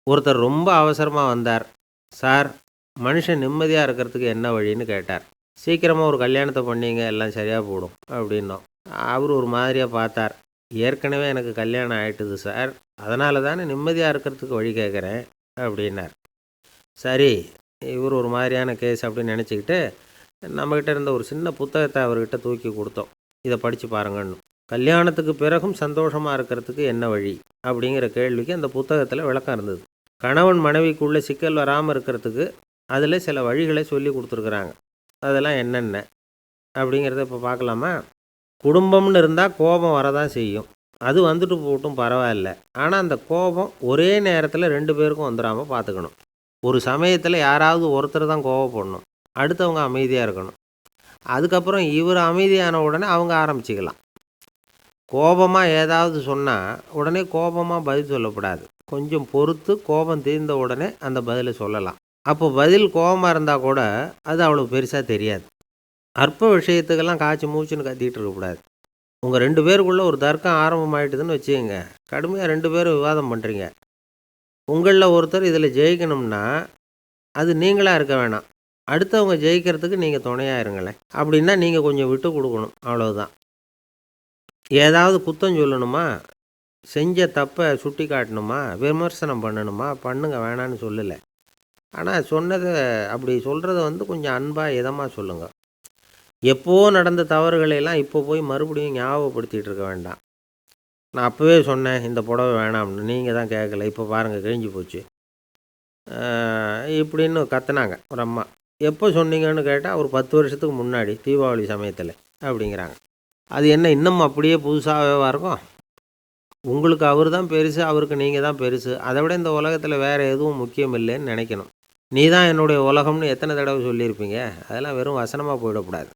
ஒருத்தர் ரொம்ப அவசரமாக வந்தார். சார், மனுஷன் நிம்மதியாக இருக்கிறதுக்கு என்ன வழின்னு கேட்டார். சீக்கிரமாக ஒரு கல்யாணத்தை பண்ணிங்க, எல்லாம் சரியாக போடும் அப்படின்னோம். அவர் ஒரு மாதிரியாக பார்த்தார். ஏற்கனவே எனக்கு கல்யாணம் ஆகிட்டுது சார், அதனால தானே நிம்மதியாக இருக்கிறதுக்கு வழி கேட்குறேன் அப்படின்னார். சரி, இவர் ஒரு மாதிரியான கேஸ் அப்படின்னு நினச்சிக்கிட்டு நம்மக்கிட்ட இருந்த ஒரு சின்ன புத்தகத்தை அவர்கிட்ட தூக்கி கொடுத்தோம். இதை படித்து பாருங்கன்னு. கல்யாணத்துக்கு பிறகும் சந்தோஷமாக இருக்கிறதுக்கு என்ன வழி அப்படிங்கிற கேள்விக்கு அந்த புத்தகத்தில் விளக்கம் இருந்தது. கணவன் மனைவிக்குள்ளே சிக்கல் வராமல் இருக்கிறதுக்கு அதில் சில வழிகளை சொல்லி கொடுத்துருக்குறாங்க. அதெல்லாம் என்னென்ன அப்படிங்கிறத இப்போ பார்க்கலாமா? குடும்பம்னு இருந்தால் கோபம் வரதான் செய்யும். அது வந்துட்டு போட்டும் பரவாயில்ல. ஆனால் அந்த கோபம் ஒரே நேரத்தில் 2 பேருக்கும் வந்துடாமல் பார்த்துக்கணும். ஒரு சமயத்தில் யாராவது ஒருத்தர் தான் கோபப்படணும், அடுத்தவங்க அமைதியாக இருக்கணும். அதுக்கப்புறம் இவர் அமைதியான உடனே அவங்க ஆரம்பிச்சிக்கலாம். கோபமாக ஏதாவது சொன்னால் உடனே கோபமாக பதில் சொல்லக்கூடாது. கொஞ்சம் பொறுத்து கோபம் தீர்ந்த உடனே அந்த பதிலை சொல்லலாம். அப்போ பதில் கோபமாக இருந்தால் கூட அது அவ்வளோ பெருசாக தெரியாது. அற்ப விஷயத்துக்கெல்லாம் காய்ச்சி மூச்சுன்னு கத்திக்கிட்டு இருக்கக்கூடாது. உங்கள் 2 பேருக்குள்ளே ஒரு தர்க்கம் ஆரம்பமாயிட்டுதுன்னு வச்சுக்கோங்க. கடுமையாக 2 பேரும் விவாதம் பண்ணுறீங்க. உங்களில் ஒருத்தர் இதில் ஜெயிக்கணும்னா அது நீங்களாக இருக்க வேணாம். அடுத்தவங்க ஜெயிக்கிறதுக்கு நீங்கள் துணையாக இருங்களேன். அப்படின்னா நீங்கள் கொஞ்சம் விட்டு கொடுக்கணும், அவ்வளவுதான். ஏதாவது குத்தம் சொல்லணுமா, செஞ்ச தப்பை சுட்டி காட்டணுமா, விமர்சனம் பண்ணணுமா, பண்ணுங்க, வேணான்னு சொல்லலை. ஆனால் சொன்னதை அப்படி சொல்கிறத கொஞ்சம் அன்பாக இதமாக சொல்லுங்கள். எப்போவோ நடந்த தவறுகளையெல்லாம் இப்போ போய் மறுபடியும் ஞாபகப்படுத்திகிட்டு இருக்க வேண்டாம். நான் அப்போவே சொன்னேன் இந்த புடவை வேணாம்னு, நீங்கள் தான் கேட்கல, இப்போ பாருங்கள் கிழிஞ்சு போச்சு இப்படின்னு கத்துனாங்க ஒரு அம்மா. எப்போ சொன்னீங்கன்னு கேட்டால் ஒரு 10 வருஷத்துக்கு முன்னாடி தீபாவளி சமயத்தில் அப்படிங்கிறாங்க. அது என்ன இன்னும் அப்படியே புதுசாகவே இருக்கும்? உங்களுக்கு அவர் தான் பெருசு, அவருக்கு நீங்கள் தான் பெருசு. அதை விட இந்த உலகத்தில் வேறு எதுவும் முக்கியம் இல்லைன்னு நினைக்கணும். நீ தான் என்னுடைய உலகம்னு எத்தனை தடவை சொல்லியிருப்பீங்க? அதெல்லாம் வெறும் வசனமாக போயிடக்கூடாது.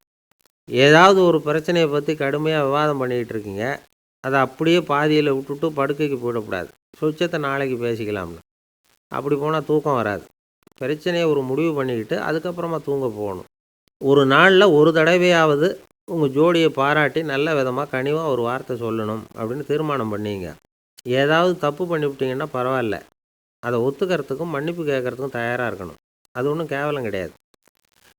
ஏதாவது ஒரு பிரச்சனையை பற்றி கடுமையாக விவாதம் பண்ணிக்கிட்டு இருக்கீங்க, அதை அப்படியே பாதியில் விட்டுட்டு படுக்கைக்கு போயிடக்கூடாது. சொச்சத்தை நாளைக்கு பேசிக்கலாம்னு. அப்படி போனால் தூக்கம் வராது. பிரச்சனையை ஒரு முடிவு பண்ணிக்கிட்டு அதுக்கப்புறமா தூங்க போகணும். ஒரு நாளில் ஒரு தடவையாவது உங்கள் ஜோடியை பாராட்டி நல்ல விதமாக கனிவாக ஒரு வார்த்தை சொல்லணும் அப்படின்னு தீர்மானம் பண்ணிங்க. ஏதாவது தப்பு பண்ணிவிட்டீங்கன்னா பரவாயில்ல, அதை ஒத்துக்கிறதுக்கும் மன்னிப்பு கேட்குறதுக்கும் தயாராக இருக்கணும். அது ஒன்றும் கேவலம் கிடையாது.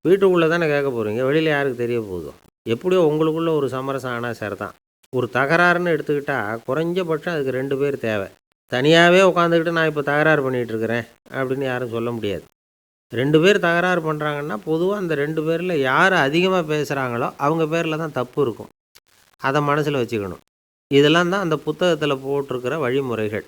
வீட்டுக்குள்ளே தானே கேட்க போகிறீங்க, வெளியில் யாருக்கு தெரிய போதும்? எப்படியோ உங்களுக்குள்ளே ஒரு சமரசம் ஆனால் சரிதான். ஒரு தகராறுன்னு எடுத்துக்கிட்டால் குறைஞ்சபட்சம் அதுக்கு 2 பேர் தேவை. தனியாகவே உட்காந்துக்கிட்டு நான் இப்போ தகராறு பண்ணிகிட்டு இருக்கிறேன் அப்படின்னு யாரும் சொல்ல முடியாது. 2 பேர் தகராறு பண்ணுறாங்கன்னா பொதுவாக அந்த 2 பேரில் யார் அதிகமாக பேசுகிறாங்களோ அவங்க பேரில் தான் தப்பு இருக்கும். அதை மனசில் வச்சுக்கணும். இதெல்லாம் தான் அந்த புத்தகத்தில் போட்டிருக்கிற வழிமுறைகள்.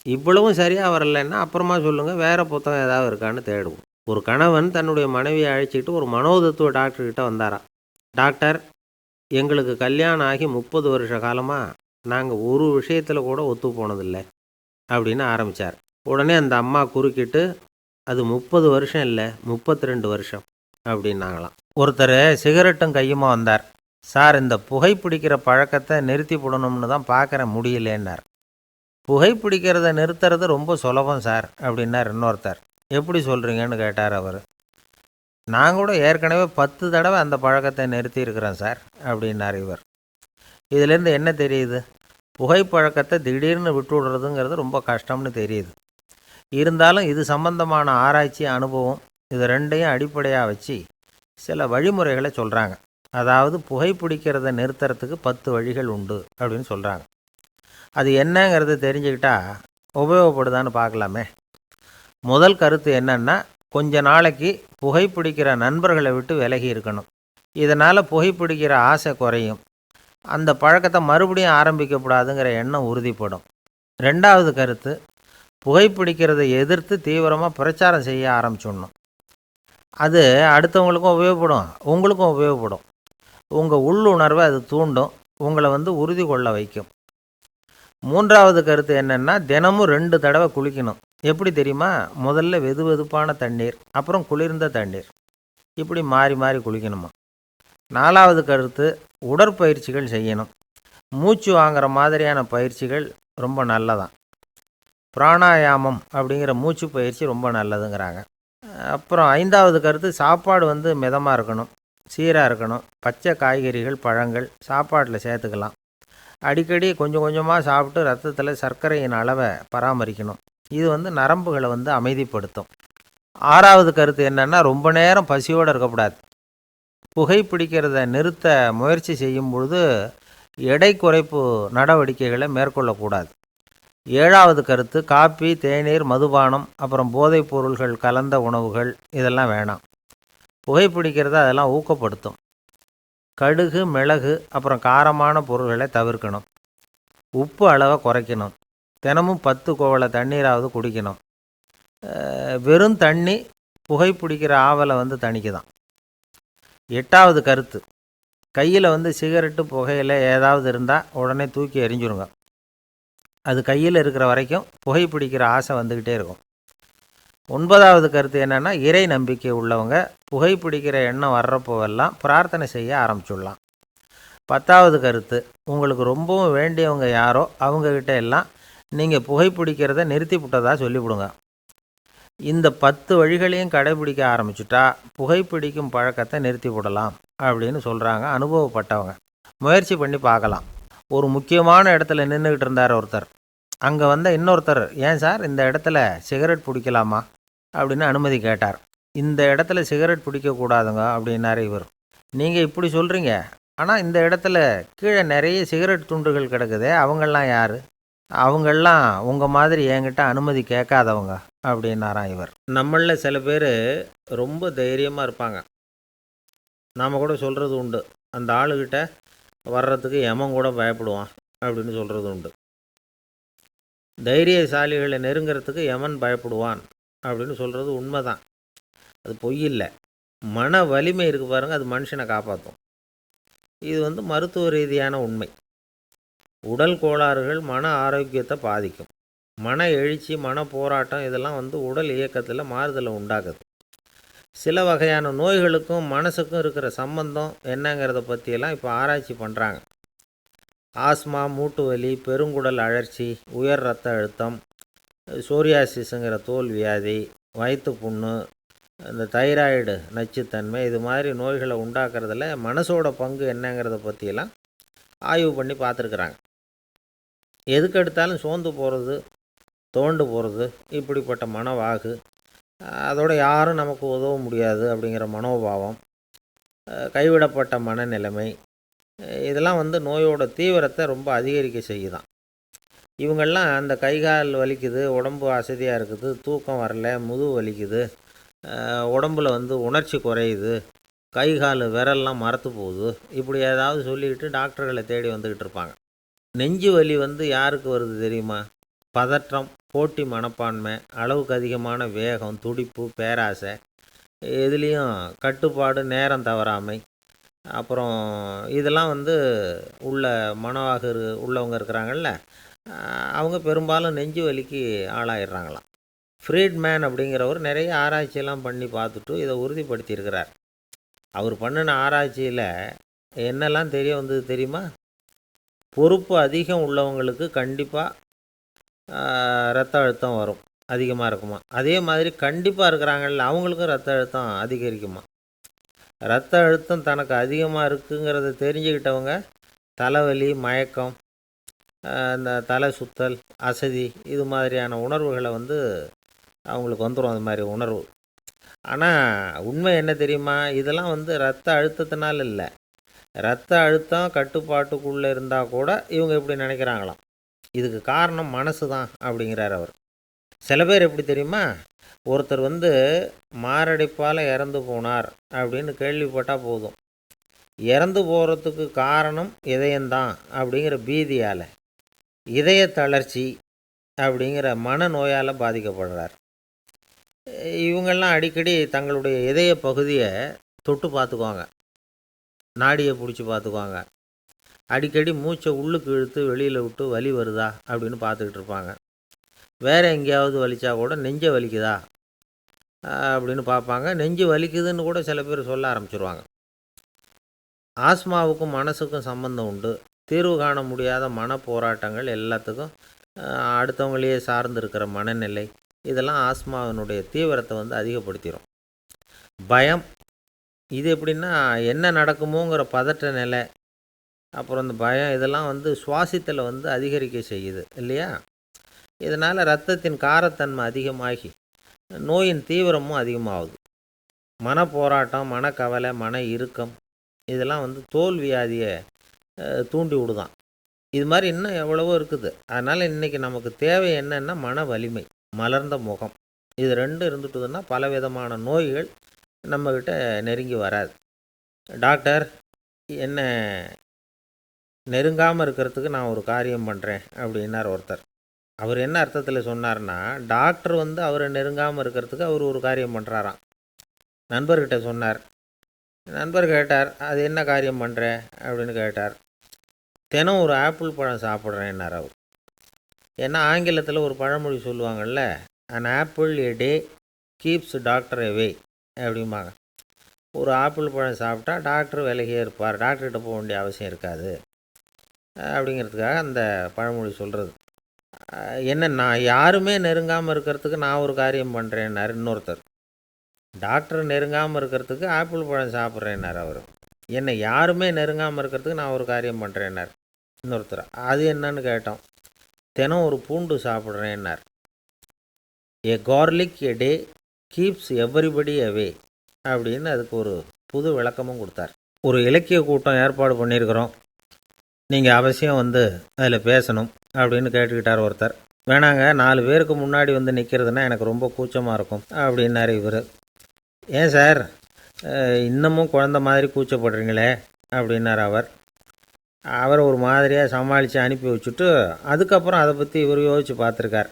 இவ்வளவும் சரியாக வரலைன்னா அப்புறமா சொல்லுங்கள், வேறு புத்தகம் ஏதாவது இருக்கான்னு தேடுவோம். ஒரு கணவன் தன்னுடைய மனைவியை அழைச்சிக்கிட்டு ஒரு மனோதத்துவ டாக்டர்கிட்ட வந்தாராம். டாக்டர், எங்களுக்கு கல்யாணம் ஆகி 30 வருஷ காலமாக நாங்கள் ஒரு விஷயத்தில் கூட ஒத்து போனதில்லை அப்படின்னு ஆரம்பித்தார். உடனே அந்த அம்மா குறுக்கிட்டு, அது 30 வருஷம் இல்லை, 32 வருஷம் அப்படின்னாங்களாம். ஒருத்தர் சிகரெட்டும் கையுமா வந்தார். சார், இந்த புகைப்பிடிக்கிற பழக்கத்தை நிறுத்தி போடணும்னு தான் பார்க்குறேன், முடியலேன்னார். புகைப்பிடிக்கிறத நிறுத்துறது ரொம்ப சுலபம் சார் அப்படின்னார் இன்னொருத்தர். எப்படி சொல்கிறீங்கன்னு கேட்டார் அவர். நான் கூட ஏற்கனவே 10 தடவை அந்த பழக்கத்தை நிறுத்தி இருக்கிறேன் சார் அப்படின்னார் இவர். இதிலேருந்து என்ன தெரியுது? புகைப்பழக்கத்தை திடீர்னு விட்டு விடுறதுங்கிறது ரொம்ப கஷ்டம்னு தெரியுது. இருந்தாலும் இது சம்பந்தமான ஆராய்ச்சி, அனுபவம், இது 2ஐயும் அடிப்படையாக வச்சு சில வழிமுறைகளை சொல்கிறாங்க. அதாவது புகைப்பிடிக்கிறத நிறுத்துறதுக்கு 10 வழிகள் உண்டு அப்படின்னு சொல்கிறாங்க. அது என்னங்கிறத தெரிஞ்சுக்கிட்டா உபயோகப்படுதான்னு பார்க்கலாமே. முதல் கருத்து என்னன்னா, கொஞ்ச நாளைக்கு புகைப்பிடிக்கிற நண்பர்களை விட்டு விலகி இருக்கணும். இதனால் புகைப்பிடிக்கிற ஆசை குறையும். அந்த பழக்கத்தை மறுபடியும் ஆரம்பிக்கப்படாதுங்கிற எண்ணம் உறுதிப்படும். 2வது கருத்து, புகைப்பிடிக்கிறதை எதிர்த்து தீவிரமாக பிரச்சாரம் செய்ய ஆரம்பிச்சிடணும். அது அடுத்தவங்களுக்கும் உபயோகப்படும், உங்களுக்கும் உபயோகப்படும். உங்கள் உள்ளுணர்வை அது தூண்டும், உங்களை உறுதி கொள்ள வைக்கும். 3வது கருத்து என்னென்னா, தினமும் 2 தடவை குளிக்கணும். எப்படி தெரியுமா? முதல்ல வெது வெதுப்பான தண்ணீர், அப்புறம் குளிர்ந்த தண்ணீர், இப்படி மாறி மாறி குளிக்கணுமா. 4வது கருத்து, உடற்பயிற்சிகள் செய்யணும். மூச்சு வாங்குற மாதிரியான பயிற்சிகள் ரொம்ப நல்லதான். பிராணாயாமம் அப்படிங்கிற மூச்சு பயிற்சி ரொம்ப நல்லதுங்கிறாங்க. அப்புறம் 5வது கருத்து, சாப்பாடு மிதமாக இருக்கணும், சீராக இருக்கணும். பச்சை காய்கறிகள், பழங்கள் சாப்பாட்டில் சேர்த்துக்கலாம். அடிக்கடி கொஞ்சம் கொஞ்சமாக சாப்பிட்டு ரத்தத்தில் சர்க்கரையின் அளவை பராமரிக்கணும். இது வந்து நரம்புகளை வந்து அமைதிப்படுத்தும். 6வது கருத்து என்னென்னா, ரொம்ப நேரம் பசியோடு இருக்கக்கூடாது. புகைப்பிடிக்கிறத நிறுத்த முயற்சி செய்யும் பொழுது எடை குறைப்பு நடவடிக்கைகளை மேற்கொள்ளக்கூடாது. 7வது கருத்து, காப்பி, தேநீர், மதுபானம், அப்புறம் போதைப் பொருள்கள் கலந்த உணவுகள் இதெல்லாம் வேணாம். புகைப்பிடிக்கிறத அதெல்லாம் ஊக்கப்படுத்தும். கடுகு, மிளகு, அப்புறம் காரமான பொருள்களை தவிர்க்கணும். உப்பு அளவை குறைக்கணும். தினமும் 10 குவளை தண்ணீராவது குடிக்கணும். வெறும் தண்ணி புகைப்பிடிக்கிற ஆவலை வந்து தணிக்குதான். 8வது கருத்து, கையில் வந்து சிகரெட்டு, புகையில ஏதாவது இருந்தால் உடனே தூக்கி எறிஞ்சிருங்க. அது கையில் இருக்கிற வரைக்கும் புகைப்பிடிக்கிற ஆசை வந்துக்கிட்டே இருக்கும். 9வது கருத்து என்னென்னா, இறை நம்பிக்கை உள்ளவங்க புகைப்பிடிக்கிற எண்ணம் வர்றப்போவெல்லாம் பிரார்த்தனை செய்ய ஆரம்பிச்சுடலாம். 10வது கருத்து, உங்களுக்கு ரொம்பவும் வேண்டியவங்க யாரோ அவங்கக்கிட்ட எல்லாம் நீங்கள் புகைப்பிடிக்கிறத நிறுத்தி விட்டதா சொல்லிவிடுங்க. இந்த 10 வழிகளையும் கடைபிடிக்க ஆரம்பிச்சுட்டா புகைப்பிடிக்கும் பழக்கத்தை நிறுத்தி விடலாம் அப்படின்னு சொல்கிறாங்க அனுபவப்பட்டவங்க. முயற்சி பண்ணி பார்க்கலாம். ஒரு முக்கியமான இடத்துல நின்றுக்கிட்டு இருந்தார் ஒருத்தர். அங்கே வந்த இன்னொருத்தர், ஏன் சார் இந்த இடத்துல சிகரெட் பிடிக்கலாமா அப்படின்னு அனுமதி கேட்டார். இந்த இடத்துல சிகரெட் பிடிக்கக்கூடாதுங்க அப்படின்னாரு இவர். நீங்கள் இப்படி சொல்கிறீங்க, ஆனால் இந்த இடத்துல கீழே நிறைய சிகரெட் துண்டுகள் கிடக்குதே, அவங்கெல்லாம் யார்? அவங்கெல்லாம் உங்கள் மாதிரி என்கிட்ட அனுமதி கேட்காதவங்க அப்படின்னாராம் இவர். நம்மளில் சில பேர் ரொம்ப தைரியமாக இருப்பாங்க. நாம் கூட சொல்கிறது உண்டு, அந்த ஆளுகிட்ட வர்றதுக்கு எமன் கூட பயப்படுவான் அப்படின்னு சொல்கிறது உண்டு. தைரியசாலிகளை நெருங்கிறதுக்கு எமன் பயப்படுவான் அப்படின்னு சொல்கிறது உண்மைதான். அது பொய் இல்லை. மன வலிமை இருக்குது பாருங்கள், அது மனுஷனை காப்பாற்றும். இது வந்து மருத்துவ ரீதியான உண்மை. உடல் கோளாறுகள் மன ஆரோக்கியத்தை பாதிக்கும். மன எழுச்சி, மன போராட்டம் இதெல்லாம் வந்து உடல் இயக்கத்தில் மாறுதலை உண்டாக்குது. சில வகையான நோய்களுக்கும் மனசுக்கும் இருக்கிற சம்பந்தம் என்னங்கிறத பற்றியெல்லாம் இப்போ ஆராய்ச்சி பண்ணுறாங்க. ஆஸ்மா, மூட்டு வலி, பெருங்குடல் அழற்சி, உயர் இரத்த அழுத்தம், சோரியாசிஸுங்கிற தோல் வியாதி, வயிற்று புண்ணு, இந்த தைராய்டு நச்சுத்தன்மை, இது மாதிரி நோய்களை உண்டாக்குறதுல மனசோட பங்கு என்னங்கிறத பற்றியெல்லாம் ஆய்வு பண்ணி பார்த்துருக்குறாங்க. எதுக்கு எடுத்தாலும் சோர்ந்து போகிறது, தோண்டு போகிறது, இப்படிப்பட்ட மனவாகு, அதோட யாரும் நமக்கு உதவ முடியாது அப்படிங்கிற மனோபாவம், கைவிடப்பட்ட மனநிலைமை, இதெல்லாம் வந்து நோயோட தீவிரத்தை ரொம்ப அதிகரிக்க செய்யுதான். இவங்கெல்லாம் அந்த கைகால் வலிக்குது, உடம்பு அசதியாக இருக்குது, தூக்கம் வரல, முதுகு வலிக்குது, உடம்பில் வந்து உணர்ச்சி குறையுது, கை கால் விரல்லாம் மரத்து போகுது, இப்படி ஏதாவது சொல்லிக்கிட்டு டாக்டர்களை தேடி வந்துக்கிட்டு இருப்பாங்க. நெஞ்சு வலி வந்து யாருக்கு வருது தெரியுமா? பதற்றம், போட்டி மனப்பான்மை, அளவுக்கு அதிகமான வேகம், துடிப்பு, பேராசை, இதுலேயும் கட்டுப்பாடு, நேரம் தவறாமை, அப்புறம் இதெல்லாம் வந்து உள்ள மனவாக உள்ளவங்க இருக்கிறாங்கல்ல, அவங்க பெரும்பாலும் நெஞ்சு வலிக்கு ஆளாயிடுறாங்களாம். ஃப்ரீட்மேன் அப்படிங்கிறவர் நிறைய ஆராய்ச்சியெல்லாம் பண்ணி பார்த்துட்டு இதை உறுதிப்படுத்தியிருக்கிறார். அவர் பண்ணின ஆராய்ச்சியில் என்னெல்லாம் தெரிய வந்தது தெரியுமா? பொறுப்பு அதிகம் உள்ளவங்களுக்கு கண்டிப்பாக இரத்த அழுத்தம் வரும், அதிகமாக இருக்குமா. அதே மாதிரி கண்டிப்பாக இருக்கிறாங்கல்ல, அவங்களுக்கும் இரத்த அழுத்தம் அதிகரிக்குமா. இரத்த அழுத்தம் தனக்கு அதிகமாக இருக்குங்கிறத தெரிஞ்சுக்கிட்டவங்க தலைவலி, மயக்கம், இந்த தலை சுத்தல், அசதி, இது மாதிரியான உணர்வுகளை வந்து அவங்களுக்கு வந்துடும், அது மாதிரி உணர்வு. ஆனால் உண்மை என்ன தெரியுமா? இதெல்லாம் வந்து இரத்த அழுத்தத்தினால இல்லை. இரத்த அழுத்தம் கட்டுப்பாட்டுக்குள்ளே இருந்தால் கூட இவங்க இப்படி நினைக்கிறாங்களாம். இதுக்கு காரணம் மனசு தான் அப்படிங்கிறார் அவர். சில பேர் எப்படி தெரியுமா? ஒருத்தர் வந்து மாரடைப்பால் இறந்து போனார் அப்படின்னு கேள்விப்பட்டால் போதும், இறந்து போகிறதுக்கு காரணம் இதயம்தான் அப்படிங்கிற பீதியால், இதய தளர்ச்சி அப்படிங்கிற மனநோயால் பாதிக்கப்படுறார். இவங்கெல்லாம் அடிக்கடி தங்களுடைய இதய பகுதியை தொட்டு பார்த்துக்குவாங்க, நாடியை பிடிச்சி பார்த்துக்குவாங்க, அடிக்கடி மூச்சை உள்ளுக்கு இழுத்து வெளியில் விட்டு வலி வருதா அப்படின்னு பார்த்துக்கிட்டு இருப்பாங்க. வேறு எங்கேயாவது வலிச்சா கூட நெஞ்சை வலிக்குதா அப்படின்னு பார்ப்பாங்க. நெஞ்சு வலிக்குதுன்னு கூட சில பேர் சொல்ல ஆரம்பிச்சிருவாங்க. ஆஸ்மாவுக்கும் மனசுக்கும் சம்பந்தம் உண்டு. தீர்வு காண முடியாத மன போராட்டங்கள் எல்லாத்துக்கும் அடுத்தவங்களையே சார்ந்து இருக்கிற மனநிலை, இதெல்லாம் ஆஸ்மாவினுடைய தீவிரத்தை வந்து அதிகப்படுத்திடும். பயம், இது எப்படின்னா என்ன நடக்குமோங்கிற பதற்ற நிலை, அப்புறம் இந்த பயம், இதெல்லாம் வந்து சுவாசித்தலை வந்து அதிகரிக்க செய்யுது இல்லையா. இதனால் இரத்தத்தின் காரத்தன்மை அதிகமாகி நோயின் தீவிரமும் அதிகமாகுது. மனப்போராட்டம், மனக்கவலை, மன இறுக்கம் இதெல்லாம் தோல் வியாதியை தூண்டி விடுதான். இது மாதிரி இன்னும் எவ்வளவோ இருக்குது. அதனால் இன்றைக்கி நமக்கு தேவை என்னென்னா மன வலிமை, மலர்ந்த முகம். இது ரெண்டும் இருந்துட்டுதுன்னா பலவிதமான நோய்கள் நம்மக்கிட்ட நெருங்கி வராது. டாக்டர் என்ன நெருங்காமல் இருக்கிறதுக்கு நான் ஒரு காரியம் பண்ணுறேன் அப்படின்னார் ஒருத்தர். அவர் என்ன அர்த்தத்தில் சொன்னார்னா, டாக்டர் அவரை நெருங்காமல் இருக்கிறதுக்கு அவர் ஒரு காரியம் பண்ணுறாராம். நண்பர்கிட்ட சொன்னார். நண்பர் கேட்டார், அது என்ன காரியம் பண்ணுற அப்படின்னு கேட்டார். தினம் ஒரு ஆப்பிள் பழம் சாப்பிட்றேன்னார் அவர். ஏன்னா ஆங்கிலத்தில் ஒரு பழமொழி சொல்லுவாங்கள்ல, an apple a day keeps doctor away அப்படிம்பாங்க. ஒரு ஆப்பிள் பழம் சாப்பிட்டா டாக்டர் விலகியே இருப்பார், டாக்டர்கிட்ட போக வேண்டிய அவசியம் இருக்காது அப்படிங்கிறதுக்காக அந்த பழமொழி சொல்கிறது. என்ன, நான் யாருமே நெருங்காமல் இருக்கிறதுக்கு நான் ஒரு காரியம் பண்ணுறேன்னார் இன்னொருத்தர். டாக்டர் நெருங்காமல் இருக்கிறதுக்கு ஆப்பிள் பழம் சாப்பிட்றேன்னார் அவர். என்னை யாருமே நெருங்காமல் இருக்கிறதுக்கு நான் ஒரு காரியம் பண்ணுறேன்னார் இன்னொருத்தர். அது என்னன்னு கேட்டோம். தினம் ஒரு பூண்டு சாப்பிட்றேன்னார். ஏ கார்லிக் எ டே கீப்ஸ் எவ்ரிபடி அவே அப்படின்னு அதுக்கு ஒரு புது விளக்கமும் கொடுத்தார். ஒரு இலக்கிய கூட்டம் ஏற்பாடு பண்ணியிருக்கிறோம், நீங்கள் அவசியம் அதில் பேசணும் அப்படின்னு கேட்டுக்கிட்டார் ஒருத்தர். வேணாங்க, 4 பேருக்கு முன்னாடி நிற்கிறதுனா எனக்கு ரொம்ப கூச்சமாக இருக்கும் அப்படின்னாரு இவர். ஏன் சார் இன்னமும் குழந்த மாதிரி கூச்சப்படுறீங்களே அப்படின்னார் அவர். அவரை ஒரு மாதிரியாக சமாளித்து அனுப்பி வச்சுட்டு அதுக்கப்புறம் அதை பற்றி இவர் யோசித்து பார்த்துருக்கார்.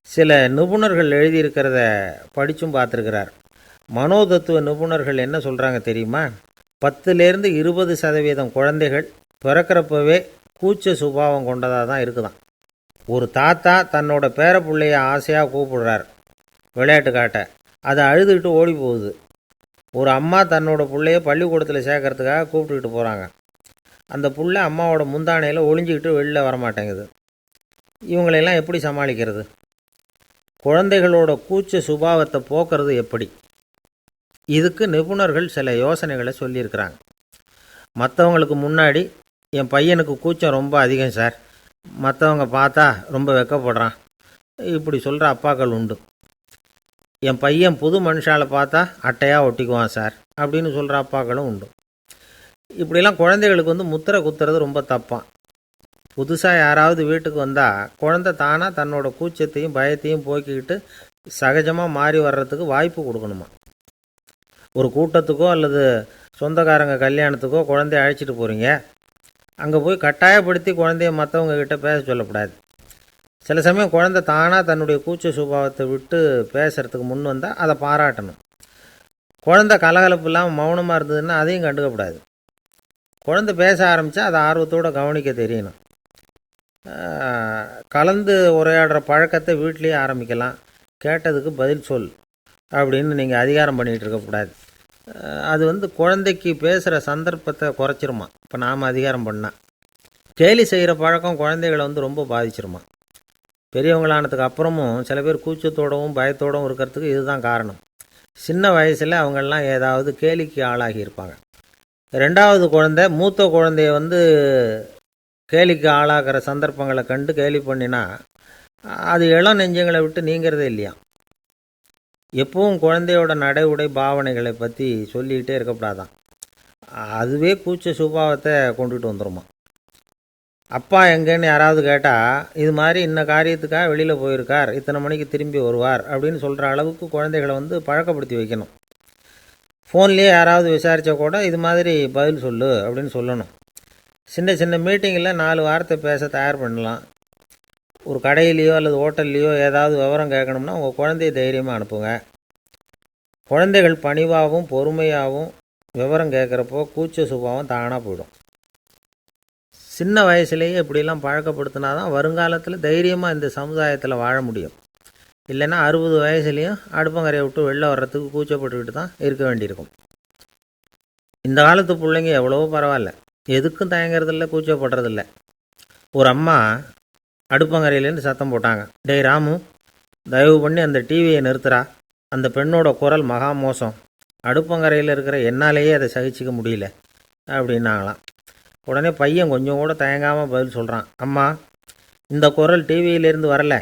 சில நிபுணர்கள் எழுதியிருக்கிறத படித்தும் பார்த்துருக்கிறார். மனோதத்துவ நிபுணர்கள் என்ன சொல்கிறாங்க தெரியுமா? 10லேருந்து 20% குழந்தைகள் பிறக்கிறப்பவே கூச்ச சுபாவம் கொண்டதாக தான் இருக்குதான். ஒரு தாத்தா தன்னோட பேர பிள்ளைய ஆசையாக கூப்பிடுறார் விளையாட்டு காட்ட, அதை அழுதுகிட்டு ஓடி போகுது. ஒரு அம்மா தன்னோட பிள்ளைய பள்ளிக்கூடத்தில் சேர்க்கறதுக்காக கூப்பிட்டுக்கிட்டு போகிறாங்க. அந்த புள்ள அம்மாவோட முந்தானையில் ஒளிஞ்சிக்கிட்டு வெளில வரமாட்டேங்குது. இவங்களெல்லாம் எப்படி சமாளிக்கிறது? குழந்தைகளோட கூச்ச சுபாவத்தை போக்குறது எப்படி? இதுக்கு நிபுணர்கள் சில யோசனைகளை சொல்லியிருக்கிறாங்க. மற்றவங்களுக்கு முன்னாடி என் பையனுக்கு கூச்சம் ரொம்ப அதிகம் சார், மற்றவங்க பார்த்தா ரொம்ப வெக்கப்படுறான், இப்படி சொல்கிற அப்பாக்கள் உண்டு. என் பையன் புது மனுஷாலை பார்த்தா அட்டையாக ஒட்டிக்குவான் சார் அப்படின்னு சொல்கிற அப்பாக்களும் உண்டு. இப்படிலாம் குழந்தைகளுக்கு முத்திரை குத்துறது ரொம்ப தப்பான். புதுசாக யாராவது வீட்டுக்கு வந்தால் குழந்தை தானாக தன்னோட கூச்சத்தையும் பயத்தையும் போக்கிக்கிட்டு சகஜமாக மாறி வர்றதுக்கு வாய்ப்பு கொடுக்கணுமா. ஒரு கூட்டத்துக்கோ அல்லது சொந்தக்காரங்க கல்யாணத்துக்கோ குழந்தைய அழைச்சிட்டு போகிறீங்க, அங்கே போய் கட்டாயப்படுத்தி குழந்தைய மற்றவங்க கிட்ட பேச சொல்லக்கூடாது. சில சமயம் குழந்தை தானாக தன்னுடைய கூச்ச சுபாவத்தை விட்டு பேசுகிறதுக்கு முன் வந்தால் அதை பாராட்டணும். குழந்தை கலகலப்பு இல்லாமல் மௌனமாக இருந்ததுன்னா அதையும் கண்டுக்கக்கூடாது. குழந்தை பேச ஆரம்பித்தா அதை ஆர்வத்தோடு கவனிக்க தெரியணும். கலந்து உரையாடுற பழக்கத்தை வீட்லேயே ஆரம்பிக்கலாம். கேட்டதுக்கு பதில் சொல் அப்படின்னு நீங்கள் அதிகாரம் பண்ணிகிட்டு இருக்கக்கூடாது. அது குழந்தைக்கு பேசுகிற சந்தர்ப்பத்தை குறைச்சிருமா. இப்போ நாம் அதிகாரம் பண்ணால் கேலி செய்கிற பழக்கம் குழந்தைகளை ரொம்ப பாதிச்சிருமா. பெரியவங்களானதுக்கு அப்புறமும் சில பேர் கூச்சத்தோடவும் பயத்தோடவும் இருக்கிறதுக்கு இதுதான் காரணம். சின்ன வயசில் அவங்கெல்லாம் ஏதாவது கேலிக்கு ஆளாகி இருப்பாங்க. 2வது குழந்தை மூத்த குழந்தைய கேலிக்கு ஆளாகிற சந்தர்ப்பங்களை கண்டு கேலி பண்ணினா அது இளம் நெஞ்சங்களை விட்டு நீங்கிறதே இல்லையா. எப்பவும் குழந்தையோட நடை உடை பாவனைகளை பற்றி சொல்லிக்கிட்டே இருக்கக்கூடாதான். அதுவே கூச்ச சுபாவத்தை கொண்டுட்டு வந்துடுமா. அப்பா எங்கேன்னு யாராவது கேட்டால் இது மாதிரி இன்ன காரியத்துக்காக வெளியில் போயிருக்கார், இத்தனை மணிக்கு திரும்பி வருவார் அப்படின்னு சொல்கிற அளவுக்கு குழந்தைகளை பழக்கப்படுத்தி வைக்கணும். ஃபோன்லேயே யாராவது விசாரித்தா கூட இது மாதிரி பதில் சொல்லு அப்படின்னு சொல்லணும். சின்ன சின்ன மீட்டிங்கில் 4 வார்த்தை பேச தயார் பண்ணலாம். ஒரு கடையிலையோ அல்லது ஹோட்டல்லையோ ஏதாவது விவரம் கேட்கணும்னா உங்கள் குழந்தைய தைரியமாக அனுப்புங்க. குழந்தைகள் பணிவாகவும் பொறுமையாகவும் விவரம் கேட்குறப்போ கூச்ச சுபாவம் தானாக போயிடும். சின்ன வயசுலேயே இப்படிலாம் பழக்கப்படுத்தினா தான் வருங்காலத்தில் தைரியமாக இந்த சமுதாயத்தில் வாழ முடியும். இல்லைன்னா 60 வயசுலேயும் அடுப்பங்கரையை விட்டு வெளில வர்றதுக்கு கூச்சப்பட்டுக்கிட்டு தான் இருக்க வேண்டியிருக்கும். இந்த காலத்து பிள்ளைங்க எவ்வளவோ பரவாயில்ல, எதுக்கும் தயங்குறதில்ல, கூச்சப்படுறதில்ல. ஒரு அம்மா அடுப்பங்கரையிலேருந்து சத்தம் போட்டாங்க, டேய் ராமு, தயவு பண்ணி அந்த டிவியை நிறுத்துறா, அந்த பெண்ணோட குரல் மகா மோசம், அடுப்பங்கரையில் இருக்கிற என்னாலேயே அதை சகிச்சிக்க முடியல அப்படின்னாங்களாம். உடனே பையன் கொஞ்சம் கூட தயங்காமல் பதில் சொல்கிறான், அம்மா, இந்த குரல் டிவியிலேருந்து வரல,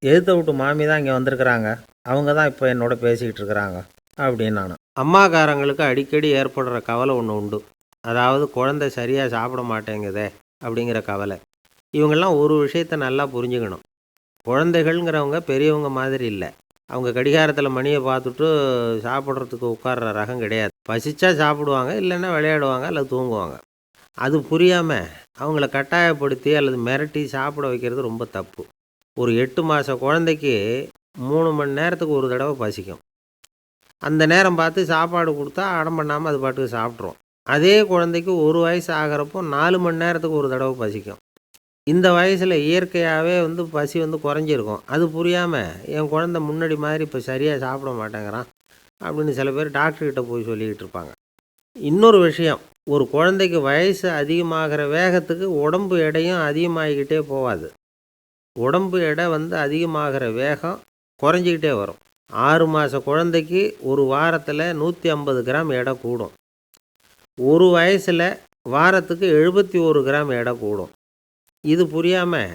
எதிர்த்த விட்டு மாமி தான் இங்கே வந்திருக்கிறாங்க, அவங்க தான் இப்போ என்னோட பேசிக்கிட்டு இருக்கிறாங்க அப்படின்னு நான். அம்மாக்காரங்களுக்கு அடிக்கடி ஏற்படுற கவலை ஒன்று உண்டு. அதாவது குழந்தை சரியாக சாப்பிட மாட்டேங்குதே அப்படிங்கிற கவலை. இவங்கெல்லாம் ஒரு விஷயத்தை நல்லா புரிஞ்சுக்கணும். குழந்தைகள்ங்கிறவங்க பெரியவங்க மாதிரி இல்லை. அவங்க கடிகாரத்தில் மணியை பார்த்துட்டு சாப்பிட்றதுக்கு உட்கார்ற ரகம் கிடையாது. பசிச்சா சாப்பிடுவாங்க, இல்லைன்னா விளையாடுவாங்க அல்லது தூங்குவாங்க. அது புரியாமல் அவங்கள கட்டாயப்படுத்தி அல்லது மிரட்டி சாப்பிட வைக்கிறது ரொம்ப தப்பு. ஒரு 8 மாத குழந்தைக்கு 3 மணி நேரத்துக்கு ஒரு தடவை பசிக்கும். அந்த நேரம் பார்த்து சாப்பாடு கொடுத்தா அடம் பண்ணாமல் அது பாட்டுக்கு சாப்பிட்ரும். அதே குழந்தைக்கு 1 வயசு ஆகிறப்போ 4 மணி நேரத்துக்கு ஒரு தடவை பசிக்கும். இந்த வயசில் இயற்கையாகவே பசி குறைஞ்சிருக்கும். அது புரியாமல் என் குழந்தை முன்னாடி மாதிரி இப்போ சரியாக சாப்பிட மாட்டேங்கிறான் அப்படின்னு சில பேர் டாக்டர்கிட்ட போய் சொல்லிக்கிட்டு இருப்பாங்க. இன்னொரு விஷயம், ஒரு குழந்தைக்கு வயசு அதிகமாகிற வேகத்துக்கு உடம்பு எடையும் அதிகமாகிக்கிட்டே போகாது. உடம்பு எடை அதிகமாகிற வேகம் குறைஞ்சிக்கிட்டே வரும். 6 மாத குழந்தைக்கு ஒரு வாரத்தில் 150 கிராம் எடை கூடும். ஒரு வயசில் வாரத்துக்கு 71 கிராம் எடை கூடும். இது புரியாமல்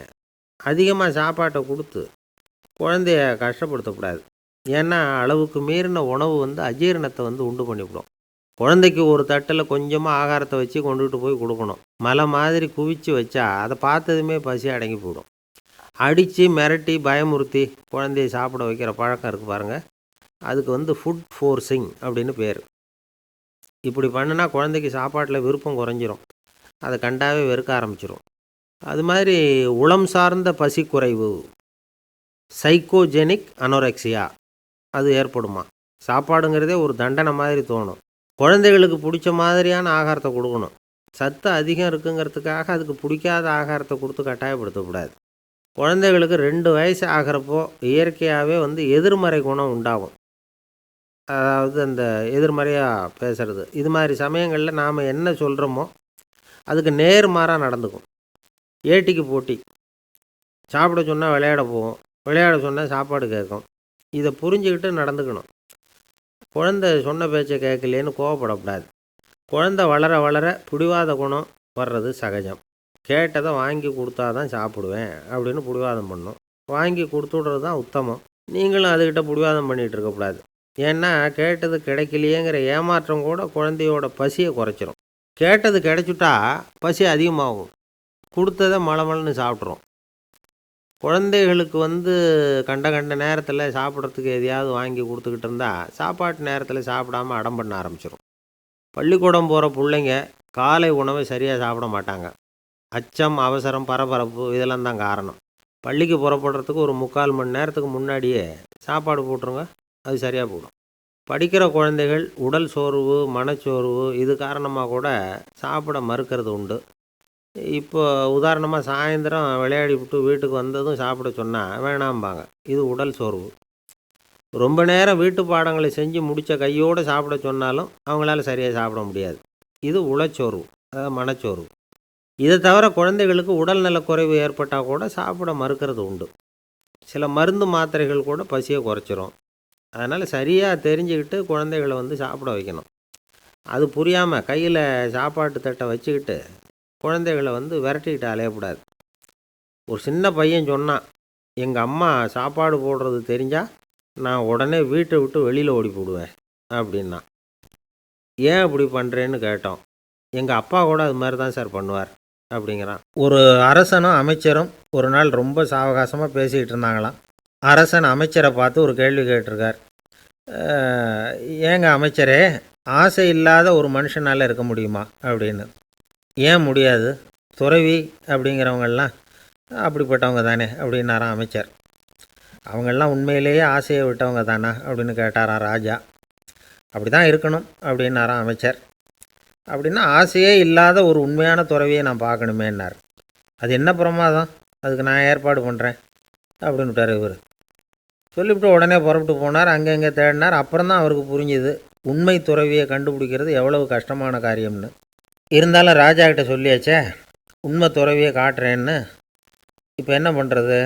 அதிகமாக சாப்பாட்டை கொடுத்து குழந்தைய கஷ்டப்படுத்தக்கூடாது. ஏன்னா அளவுக்கு மீறின உணவு அஜீரணத்தை உண்டு பண்ணிவிடும். குழந்தைக்கு ஒரு தட்டில் கொஞ்சமாக ஆகாரத்தை வச்சு கொண்டுகிட்டு போய் கொடுக்கணும். மலை மாதிரி குவிச்சு வச்சா அதை பார்த்ததுமே பசி அடங்கி போயிடும். அடித்து மிரட்டி பயமுறுத்தி குழந்தைய சாப்பிட வைக்கிற பழக்கம் இருக்குது பாருங்கள், அதுக்கு ஃபுட் ஃபோர்ஸிங் அப்படின்னு பேர். இப்படி பண்ணுனா குழந்தைக்கு சாப்பாட்டில் விருப்பம் குறைஞ்சிரும். அதை கண்டாவே வெறுக்க ஆரம்பிச்சிடும். அது மாதிரி உளம் சார்ந்த பசி குறைவு, சைக்கோஜெனிக் அனோரெக்சியா, அது ஏற்படுமா. சாப்பாடுங்கிறதே ஒரு தண்டனை மாதிரி தோணும். குழந்தைகளுக்கு பிடிச்ச மாதிரியான ஆகாரத்தை கொடுக்கணும். சத்து அதிகம் இருக்குங்கிறதுக்காக அதுக்கு பிடிக்காத ஆகாரத்தை கொடுத்து கட்டாயப்படுத்தக்கூடாது. குழந்தைகளுக்கு 2 வயசு ஆகிறப்போ இயற்கையாகவே எதிர்மறை குணம் உண்டாகும். அதாவது அந்த எதிர்மறையாக பேசுகிறது. இது மாதிரி சமயங்களில் நாம் என்ன சொல்கிறோமோ அதுக்கு நேர்மாறாக நடந்துக்கும். ஏட்டிக்கு போட்டி. சாப்பிட சொன்னால் விளையாட போகும், விளையாட சொன்னால் சாப்பாடு கேட்கும். இதை புரிஞ்சுக்கிட்டு நடந்துக்கணும். குழந்தை சொன்ன பேச்சை கேட்கலேன்னு கோவப்படக்கூடாது. குழந்தை வளர வளர பிடிவாத குணம் வர்றது சகஜம். கேட்டதை வாங்கி கொடுத்தா தான் சாப்பிடுவேன் அப்படின்னு பிடிவாதம் பண்ணும். வாங்கி கொடுத்துடுறது தான் உத்தமம். நீங்களும் அதுக்கிட்ட பிடிவாதம் பண்ணிகிட்டு இருக்கக்கூடாது. ஏன்னா கேட்டது கிடைக்கலையேங்கிற ஏமாற்றம் கூட குழந்தையோட பசியை குறைச்சிரும். கேட்டது கிடைச்சிட்டா பசி அதிகமாகும். கொடுத்ததை மலமலன்னு சாப்பிட்றோம். குழந்தைகளுக்கு கண்ட கண்ட நேரத்தில் சாப்பிட்றதுக்கு எதையாவது வாங்கி கொடுத்துக்கிட்டு இருந்தால் சாப்பாட்டு நேரத்தில் சாப்பிடாமல் அடம் பண்ண ஆரம்பிச்சிடும். பள்ளிக்கூடம் போகிற பிள்ளைங்க காலை உணவை சரியாக சாப்பிட மாட்டாங்க. அச்சம், அவசரம், பரபரப்பு இதெல்லாம் தான் காரணம். பள்ளிக்கு புறப்படுறதுக்கு ஒரு 3/4 மணி நேரத்துக்கு முன்னாடியே சாப்பாடு போட்டுருங்க, அது சரியாக போடும். படிக்கிற குழந்தைகள் உடல் சோர்வு, மனச்சோர்வு இது காரணமாக கூட சாப்பிட மறுக்கிறது உண்டு. இப்போ உதாரணமாக சாயந்தரம் விளையாடி விட்டு வீட்டுக்கு வந்ததும் சாப்பிட சொன்னால் வேணாம்பாங்க. இது உடல் சோர்வு. ரொம்ப நேரம் வீட்டு பாடங்களை செஞ்சு முடித்த கையோடு சாப்பிட சொன்னாலும் அவங்களால சரியாக சாப்பிட முடியாது. இது உளச்சோர்வு, அதாவது மனச்சோர்வு. இதை தவிர குழந்தைகளுக்கு உடல்நலக்குறைவு ஏற்பட்டால் கூட சாப்பிட மறுக்கிறது உண்டு. சில மருந்து மாத்திரைகள் கூட பசியை குறைச்சிரும். அதனால் சரியாக தெரிஞ்சுக்கிட்டு குழந்தைகளை சாப்பிட வைக்கணும். அது புரியாமல் கையில் சாப்பாட்டு தட்டை வச்சுக்கிட்டு குழந்தைகளை விரட்டிக்கிட்டு அலையக்கூடாது. ஒரு சின்ன பையன் சொன்னான், எங்கள் அம்மா சாப்பாடு போடுறது தெரிஞ்சால் நான் உடனே வீட்டை விட்டு வெளியில் ஓடி போடுவேன் அப்படின்னா. ஏன் இப்படி பண்ணுறேன்னு கேட்டோம். எங்கள் அப்பா கூட அது மாதிரி தான் சார் பண்ணுவார் அப்படிங்கிறான். ஒரு அரசனும் அமைச்சரும் ஒரு நாள் ரொம்ப சாவகாசமாக பேசிக்கிட்டு இருந்தாங்களாம். அரசன் அமைச்சரை பார்த்து ஒரு கேள்வி கேட்டிருக்கார். ஏங்க அமைச்சரே, ஆசை இல்லாத ஒரு மனுஷனால் இருக்க முடியுமா அப்படின்னு. ஏன் முடியாது, துறவி அப்படிங்கிறவங்கெல்லாம் அப்படிப்பட்டவங்க தானே அப்படின்னாராம் அமைச்சர். அவங்கெல்லாம் உண்மையிலேயே ஆசையை விட்டவங்க தானா அப்படின்னு கேட்டாராம் ராஜா. அப்படி தான் இருக்கணும் அப்படின்னாராம் அமைச்சர். அப்படின்னா ஆசையே இல்லாத ஒரு உண்மையான துறவியை நான் பார்க்கணுமேன்னார். அது என்ன பிரமாதம், அதுக்கு நான் ஏற்பாடு பண்ணுறேன் அப்படின்னு விட்டார் இவர். சொல்லிவிட்டு உடனே புறப்பட்டு போனார். அங்கே தேடினார். அப்புறம் தான் அவருக்கு புரிஞ்சுது உண்மை துறவியை கண்டுபிடிக்கிறது எவ்வளவு கஷ்டமான காரியம்னு. இருந்தாலும் ராஜா கிட்ட சொல்லியாச்சே, உண்மை துறவியை காட்டுறேன்னு. இப்போ என்ன பண்ணுறது?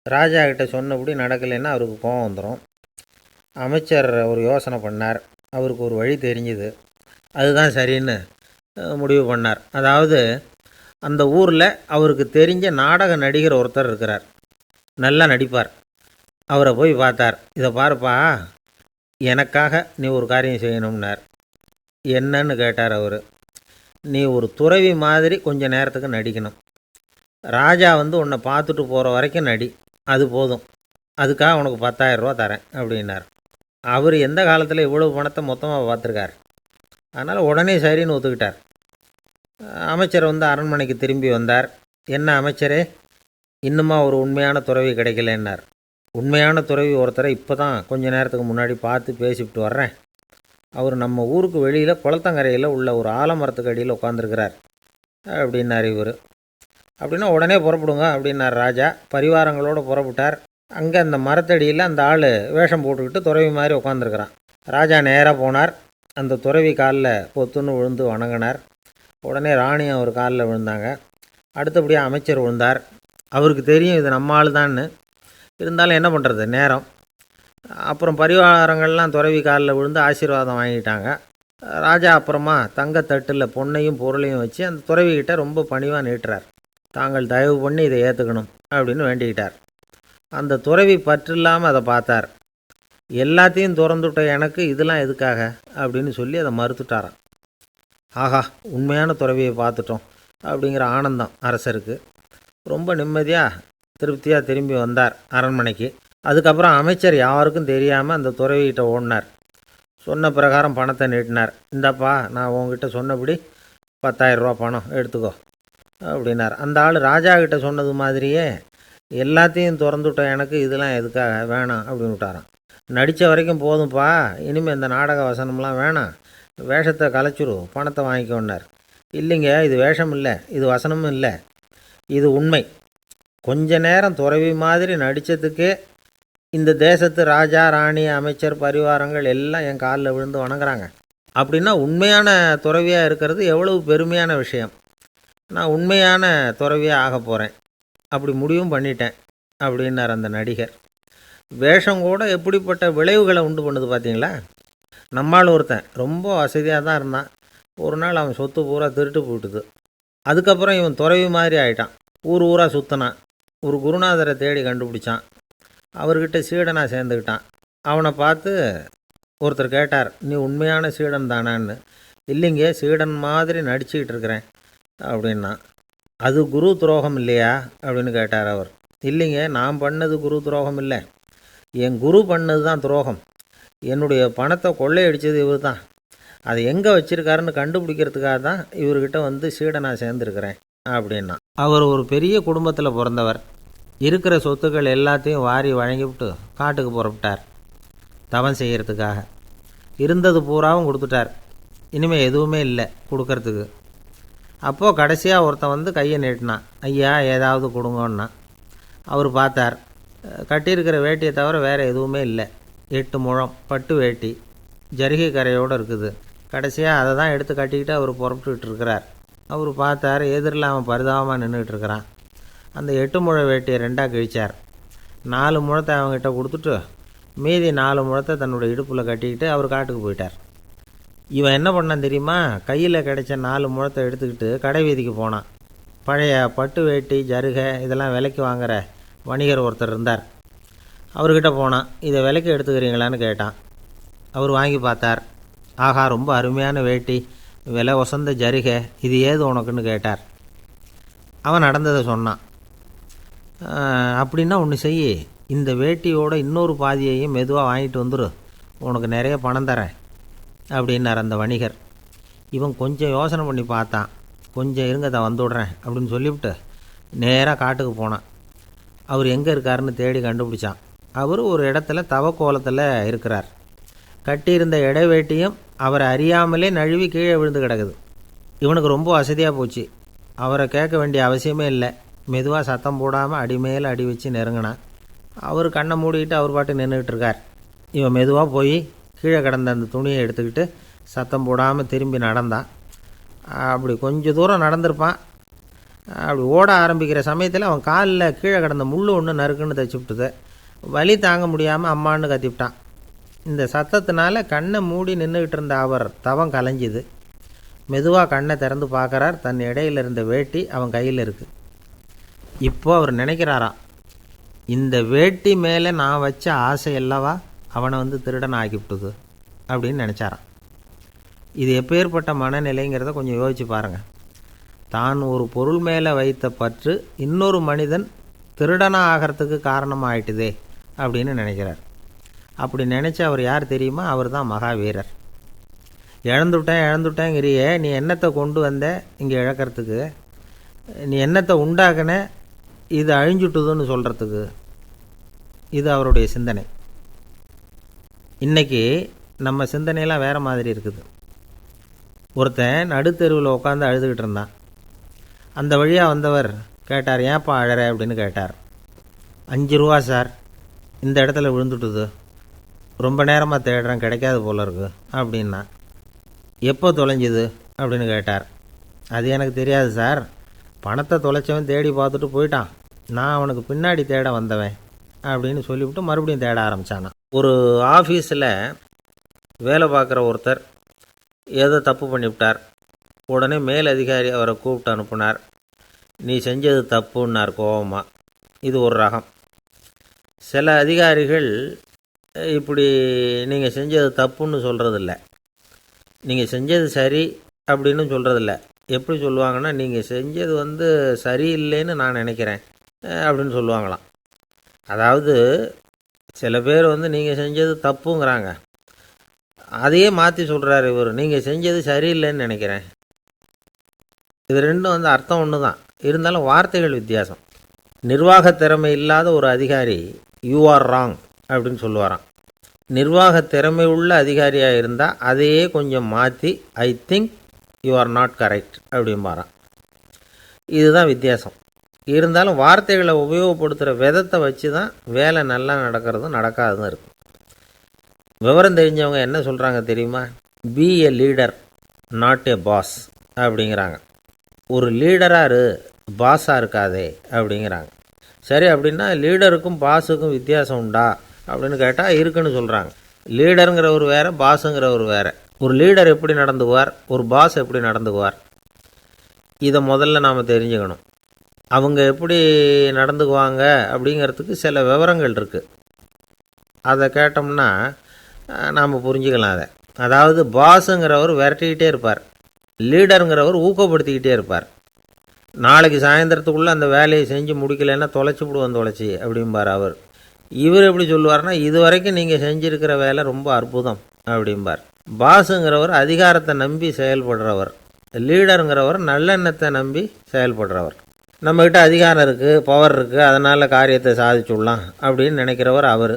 ராஜா கிட்ட சொன்னபடி நடக்கலைன்னா அவருக்கு கோபம் வந்துடும். அமைச்சர் ஒரு யோசனை பண்ணார். அவருக்கு ஒரு வழி தெரிஞ்சுது. அதுதான் சரின்னு முடிவு பண்ணார். அதாவது அந்த ஊரில் அவருக்கு தெரிஞ்ச நாடக நடிகர் ஒருத்தர் இருக்கிறார். நல்லா நடிப்பார். அவரை போய் பார்த்தார். இதை பாருப்பா, எனக்காக நீ ஒரு காரியம் செய்யணும்னார். என்னன்னு கேட்டார் அவர். நீ ஒரு துறவி மாதிரி கொஞ்ச நேரத்துக்கு நடிக்கணும். ராஜா வந்து உன்னை பார்த்துட்டு போகிற வரைக்கும் நடி, அது போதும். அதுக்காக உனக்கு 10,000 ரூபா தரேன் அப்படின்னார். அவர் எந்த காலத்தில் இவ்வளவு பணத்தை மொத்தமாக பார்த்துருக்கார். அதனால் உடனே சரின்னு ஒத்துக்கிட்டார். அமைச்சர் வந்து அரண்மனைக்கு திரும்பி வந்தார். என்ன அமைச்சரே, இன்னுமா ஒரு உண்மையான துறவி கிடைக்கலன்னார். உண்மையான துறவி ஒருத்தரை இப்போ தான் கொஞ்ச நேரத்துக்கு முன்னாடி பார்த்து பேசிவிட்டு வர்றேன். அவர் நம்ம ஊருக்கு வெளியில் குளத்தங்கரையில் உள்ள ஒரு ஆலமரத்துக்கு அடியில் உட்காந்துருக்கிறார் அப்படின்னார் இவர். அப்படின்னா உடனே புறப்படுங்க அப்படின்னார் ராஜா. பரிவாரங்களோடு புறப்பட்டார். அங்கே அந்த மரத்தடியில் அந்த ஆள் வேஷம் போட்டுக்கிட்டு துறவி மாதிரி உட்காந்துருக்கிறான். ராஜா நேராக போனார். அந்த துறவி காலில் பொத்துன்னு விழுந்து வணங்கினார். உடனே ராணி அவர் காலில் விழுந்தாங்க. அடுத்தபடியாக அமைச்சர் விழுந்தார். அவருக்கு தெரியும் இது நம்ம ஆள் தான்னு. இருந்தாலும் என்ன பண்ணுறது, நேரம். அப்புறம் பரிவாரங்கள்லாம் துறவி காலில் விழுந்து ஆசீர்வாதம் வாங்கிட்டாங்க. ராஜா அப்புறமா தங்கத்தட்டில் பொன்னையும் பொருளையும் வச்சு அந்த துறவிக்கிட்ட ரொம்ப பணிவாக நீட்டுறார். தாங்கள் தயவு பண்ணி இதை ஏற்றுக்கணும் அப்படின்னு வேண்டிக்கிட்டார். அந்த துறவி பற்றில்லாமல் அதை பார்த்தார். எல்லாத்தையும் திறந்துவிட்ட எனக்கு இதெல்லாம் எதுக்காக அப்படின்னு சொல்லி அதை மறுத்துட்டாராம். ஆஹா, உண்மையான துறவியை பார்த்துட்டோம் அப்படிங்கிற ஆனந்தம் அரசருக்கு. ரொம்ப நிம்மதியாக திருப்தியாக திரும்பி வந்தார் அரண்மனைக்கு. அதுக்கப்புறம் அமைச்சர் யாருக்கும் தெரியாமல் அந்த துறவிகிட்ட ஓடினார். சொன்ன பிரகாரம் பணத்தை நீட்டினார். இந்தப்பா, நான் உங்ககிட்ட சொன்னபடி 10,000 ரூபா பணம் எடுத்துக்கோ அப்படின்னார். அந்த ஆள் ராஜா கிட்ட சொன்னது மாதிரியே எல்லாத்தையும் திறந்துவிட்ட எனக்கு இதெல்லாம் எதுக்காக வேணாம் அப்படின்னு விட்டாராம். நடித்த வரைக்கும் போதும்ப்பா, இனிமேல் இந்த நாடக வசனம்லாம் வேணாம், வேஷத்தை கலைச்சிரு, பணத்தை வாங்கிக்கோன்னார். இல்லைங்க, இது வேஷம் இல்லை, இது வசனமும் இல்லை, இது உண்மை. கொஞ்ச நேரம் துறவி மாதிரி நடித்ததுக்கே இந்த தேசத்து ராஜா, ராணி, அமைச்சர், பரிவாரங்கள் எல்லாம் என் காலில் விழுந்து வணங்குறாங்க. அப்படின்னா உண்மையான துறவியாக இருக்கிறது எவ்வளவு பெருமையான விஷயம். நான் உண்மையான துறவியாக ஆக போகிறேன், அப்படி முடிவும் பண்ணிட்டேன் அப்படின்னார் அந்த நடிகர். வேஷம் கூட எப்படிப்பட்ட விளைவுகளை உண்டு பண்ணுது பார்த்தீங்களா. நம்மால் ஒருத்தன் ரொம்ப வசதியாக தான் இருந்தான். ஒரு நாள் அவன் சொத்து பூரா திருட்டு போட்டுது. அதுக்கப்புறம் இவன் துறவி மாதிரி ஆகிட்டான். ஊர் ஊராக சுற்றினான். ஒரு குருநாதரை தேடி கண்டுபிடிச்சான். அவர்கிட்ட சீடனாக சேர்ந்துக்கிட்டான். அவனை பார்த்து ஒருத்தர் கேட்டார், நீ உண்மையான சீடன் தானான்னு. இல்லைங்க, சீடன் மாதிரி நடிச்சுக்கிட்டு இருக்கிறேன் அப்படின்னா. அது குரு துரோகம் இல்லையா அப்படின்னு கேட்டார் அவர். இல்லைங்க, நான் பண்ணது குரு துரோகம் இல்லை, என் குரு பண்ணது தான் துரோகம். என்னுடைய பணத்தை கொள்ளையடித்தது இவர் தான். அதை எங்கே வச்சுருக்காருன்னு கண்டுபிடிக்கிறதுக்காக தான் இவர்கிட்ட வந்து சீடனாக சேர்ந்துருக்கிறேன் அப்படின்னா. அவர் ஒரு பெரிய குடும்பத்தில் பிறந்தவர். இருக்கிற சொத்துக்கள் எல்லாத்தையும் வாரி வழங்கிவிட்டு காட்டுக்கு புறப்பட்டார் தவம் செய்கிறதுக்காக. இருந்தது பூராவும் கொடுத்துட்டார். இனிமேல் எதுவுமே இல்லை கொடுக்கறதுக்கு. அப்போது கடைசியாக ஒருத்தன் வந்து கையை நீட்டினான். ஐயா, ஏதாவது கொடுங்கன்னா. அவர் பார்த்தார். கட்டியிருக்கிற வேட்டியை தவிர வேறு எதுவுமே இல்லை. 8 முழம் பட்டு வேட்டி, ஜரிகை கரையோடு இருக்குது. கடைசியாக அதை தான் எடுத்து கட்டிக்கிட்டு அவர் புறப்பட்டுக்கிட்டு இருக்கிறார். அவர் பார்த்தார், எதிரில் அவன் பரிதாபமாக நின்றுக்கிட்டு இருக்கிறான். அந்த 8 முழ வேட்டியை 2ஆக கிழிச்சார். 4 முழத்தை அவங்ககிட்ட கொடுத்துட்டு மீதி 4 முழத்தை தன்னுடைய இடுப்பில் கட்டிக்கிட்டு அவர் காட்டுக்கு போயிட்டார். இவன் என்ன பண்ணான் தெரியுமா, கையில் கிடைச்ச 4 முழத்தை எடுத்துக்கிட்டு கடை வீதிக்கு போனான். பழைய பட்டு வேட்டி, ஜருகை இதெல்லாம் விலைக்கு வாங்குகிற வணிகர் ஒருத்தர் இருந்தார். அவர்கிட்ட போனான். இதை விலைக்கு எடுத்துக்கிறீங்களான்னு கேட்டான். அவர் வாங்கி பார்த்தார். ஆஹா, ரொம்ப அருமையான வேட்டி, விலை ஒசந்த ஜருகை, இது ஏது உனக்குன்னு கேட்டார். அவன் நடந்ததை சொன்னான். அப்படின்னா ஒன்று செய், இந்த வேட்டியோட இன்னொரு பாதியையும் மெதுவாக வாங்கிட்டு வந்துரு, உனக்கு நிறைய பணம் தரேன் அப்படின்னார் அந்த வணிகர். இவன் கொஞ்சம் யோசனை பண்ணி பார்த்தான். கொஞ்சம் இருங்க, தான் வந்துவிட்றேன் அப்படின்னு சொல்லிவிட்டு நேராக காட்டுக்கு போனான். அவர் எங்கே இருக்காருன்னு தேடி கண்டுபிடிச்சான். அவர் ஒரு இடத்துல தவக்கோலத்தில் இருக்கிறார். கட்டியிருந்த இடைவேட்டியும் அவரை அறியாமலே நழுவி கீழே விழுந்து கிடக்குது. இவனுக்கு ரொம்ப வசதியாக போச்சு. அவரை கேட்க வேண்டிய அவசியமே இல்லை. மெதுவாக சத்தம் போடாமல் அடி மேலே அடி வச்சு நெருங்கினான். அவர் கண்ணை மூடிக்கிட்டு அவர் பாட்டு நின்றுக்கிட்டு இருக்கார். இவன் மெதுவாக போய் கீழே கிடந்த அந்த துணியை எடுத்துக்கிட்டு சத்தம் போடாமல் திரும்பி நடந்தான். அப்படி கொஞ்சம் தூரம் நடந்திருப்பான். அப்படி ஓட ஆரம்பிக்கிற சமயத்தில் அவன் காலில் கீழே கிடந்த முள் ஒன்று நறுக்குன்னு தைச்சி விட்டுது. வலி தாங்க முடியாமல் அம்மான்னு கத்திவிட்டான். இந்த சத்தத்தினால கண்ணை மூடி நின்றுக்கிட்டு இருந்த அவர் தவம் கலைஞ்சிது. மெதுவாக கண்ணை திறந்து பார்க்குறார். தன் இடையில் இருந்த வேட்டி அவன் கையில் இருக்குது. இப்போது அவர் நினைக்கிறாராம், இந்த வேட்டி மேலே நான் வச்ச ஆசை அல்லவா அவனை திருடன் ஆக்கிவிட்டுது அப்படின்னு நினச்சாரான். இது எப்பேற்பட்ட மனநிலைங்கிறத கொஞ்சம் யோசிச்சு பாருங்கள். தான் ஒரு பொருள் மேலே வைத்த பற்று இன்னொரு மனிதன் திருடனாக ஆகிறதுக்கு காரணமாக ஆயிட்டுதே அப்படின்னு நினைக்கிறார். அப்படி நினச்ச அவர் யார் தெரியுமா? அவர் தான் மகாவீரர். இழந்துட்டேங்கிறியே, நீ என்னத்தை கொண்டு வந்த இங்கே இழக்கிறதுக்கு? நீ என்னத்தை உண்டாக்குன இது அழிஞ்சுட்டுதுன்னு சொல்கிறதுக்கு? இது அவருடைய சிந்தனை. இன்றைக்கி நம்ம சிந்தனையெல்லாம் வேறு மாதிரி இருக்குது. ஒருத்தன் நடுத்தெருவில் உட்காந்து அழுதுகிட்டு இருந்தான். அந்த வழியாக வந்தவர் கேட்டார், ஏன்ப்பா அழற அப்படின்னு கேட்டார். 5 ரூபா சார், இந்த இடத்துல விழுந்துட்டுது, ரொம்ப நேரமாக தேடுறேன், கிடைக்காது போல இருக்கு அப்படின்னா. எப்போ தொலைஞ்சுது அப்படின்னு கேட்டார். அது எனக்கு தெரியாது சார், பணத்தை தொலைச்சவன் தேடி பார்த்துட்டு போயிட்டான், நான் அவனுக்கு பின்னாடி தேட வந்தவன் அப்படின்னு சொல்லிவிட்டு மறுபடியும் தேட ஆரம்பித்தானா. ஒரு ஆஃபீஸில் வேலை பார்க்குற ஒருத்தர் ஏதோ தப்பு பண்ணிவிட்டார். உடனே மேல் அதிகாரி அவரை கூப்பிட்டு அனுப்புனார். நீ செஞ்சது தப்புன்னார் கோபமாக. இது ஒரு ரகம். சில அதிகாரிகள் இப்படி நீங்கள் செஞ்சது தப்புன்னு சொல்கிறதில்ல, நீங்கள் செஞ்சது சரி அப்படின்னு சொல்கிறதில்ல. எப்படி சொல்லுவாங்கன்னா, நீங்கள் செஞ்சது சரியில்லைன்னு நான் நினைக்கிறேன் அப்படின்னு சொல்லுவாங்களாம். அதாவது சில பேர் நீங்கள் செஞ்சது தப்புங்கிறாங்க, அதையே மாற்றி சொல்கிறார் இவர், நீங்கள் செஞ்சது சரியில்லைன்னு நினைக்கிறேன். இது ரெண்டும் அர்த்தம் ஒன்று தான், இருந்தாலும் வார்த்தைகள் வித்தியாசம். நிர்வாக திறமை இல்லாத ஒரு அதிகாரி யூ ஆர் ராங் அப்படின்னு சொல்லுவாராம். நிர்வாக திறமை உள்ள அதிகாரியாக இருந்தால் அதையே கொஞ்சம் மாற்றி I think you are not correct அப்படிம்பாராம். இதுதான் வித்தியாசம். இருந்தாலும் வார்த்தைகளை உபயோகப்படுத்துகிற விதத்தை வச்சு தான் வேலை நல்லா நடக்கிறதும் நடக்காததும் இருக்கும். விவரம் தெரிஞ்சவங்க என்ன சொல்கிறாங்க தெரியுமா? Be a leader not a boss அப்படிங்கிறாங்க. ஒரு லீடராக இரு, பாஸாக இருக்காதே அப்படிங்கிறாங்க. சரி, அப்படின்னா லீடருக்கும் பாஸுக்கும் வித்தியாசம் உண்டா அப்படின்னு கேட்டால் இருக்குன்னு சொல்கிறாங்க. லீடருங்கிறவர் வேறு, பாஸுங்கிறவர் வேறு. ஒரு லீடர் எப்படி நடந்துக்குவார், ஒரு பாஸ் எப்படி நடந்துக்குவார், இதை முதல்ல நாம் தெரிஞ்சுக்கணும். அவங்க எப்படி நடந்துக்குவாங்க அப்படிங்கிறதுக்கு சில விவரங்கள் இருக்குது. அதை கேட்டோம்னா நாம் புரிஞ்சுக்கலாம் அதை. அதாவது பாஸுங்கிறவர் விரட்டிக்கிட்டே இருப்பார், லீடருங்கிறவர் ஊக்கப்படுத்திக்கிட்டே இருப்பார். நாளைக்கு சாயந்தரத்துக்குள்ளே அந்த வேலையை செஞ்சு முடிக்கலைன்னா தொலைச்சி அப்படிம்பார் அவர். இவர் எப்படி சொல்லுவார்னா, இது வரைக்கும் நீங்கள் செஞ்சுருக்கிற வேலை ரொம்ப அற்புதம் அப்படிம்பார். பாஸுங்கிறவர் அதிகாரத்தை நம்பி செயல்படுறவர், லீடருங்கிறவர் நல்லெண்ணத்தை நம்பி செயல்படுறவர். நம்மக்கிட்ட அதிகாரம் இருக்குது, பவர் இருக்குது, அதனால் காரியத்தை சாதிச்சுடலாம் அப்படின்னு நினைக்கிறவர் அவர்.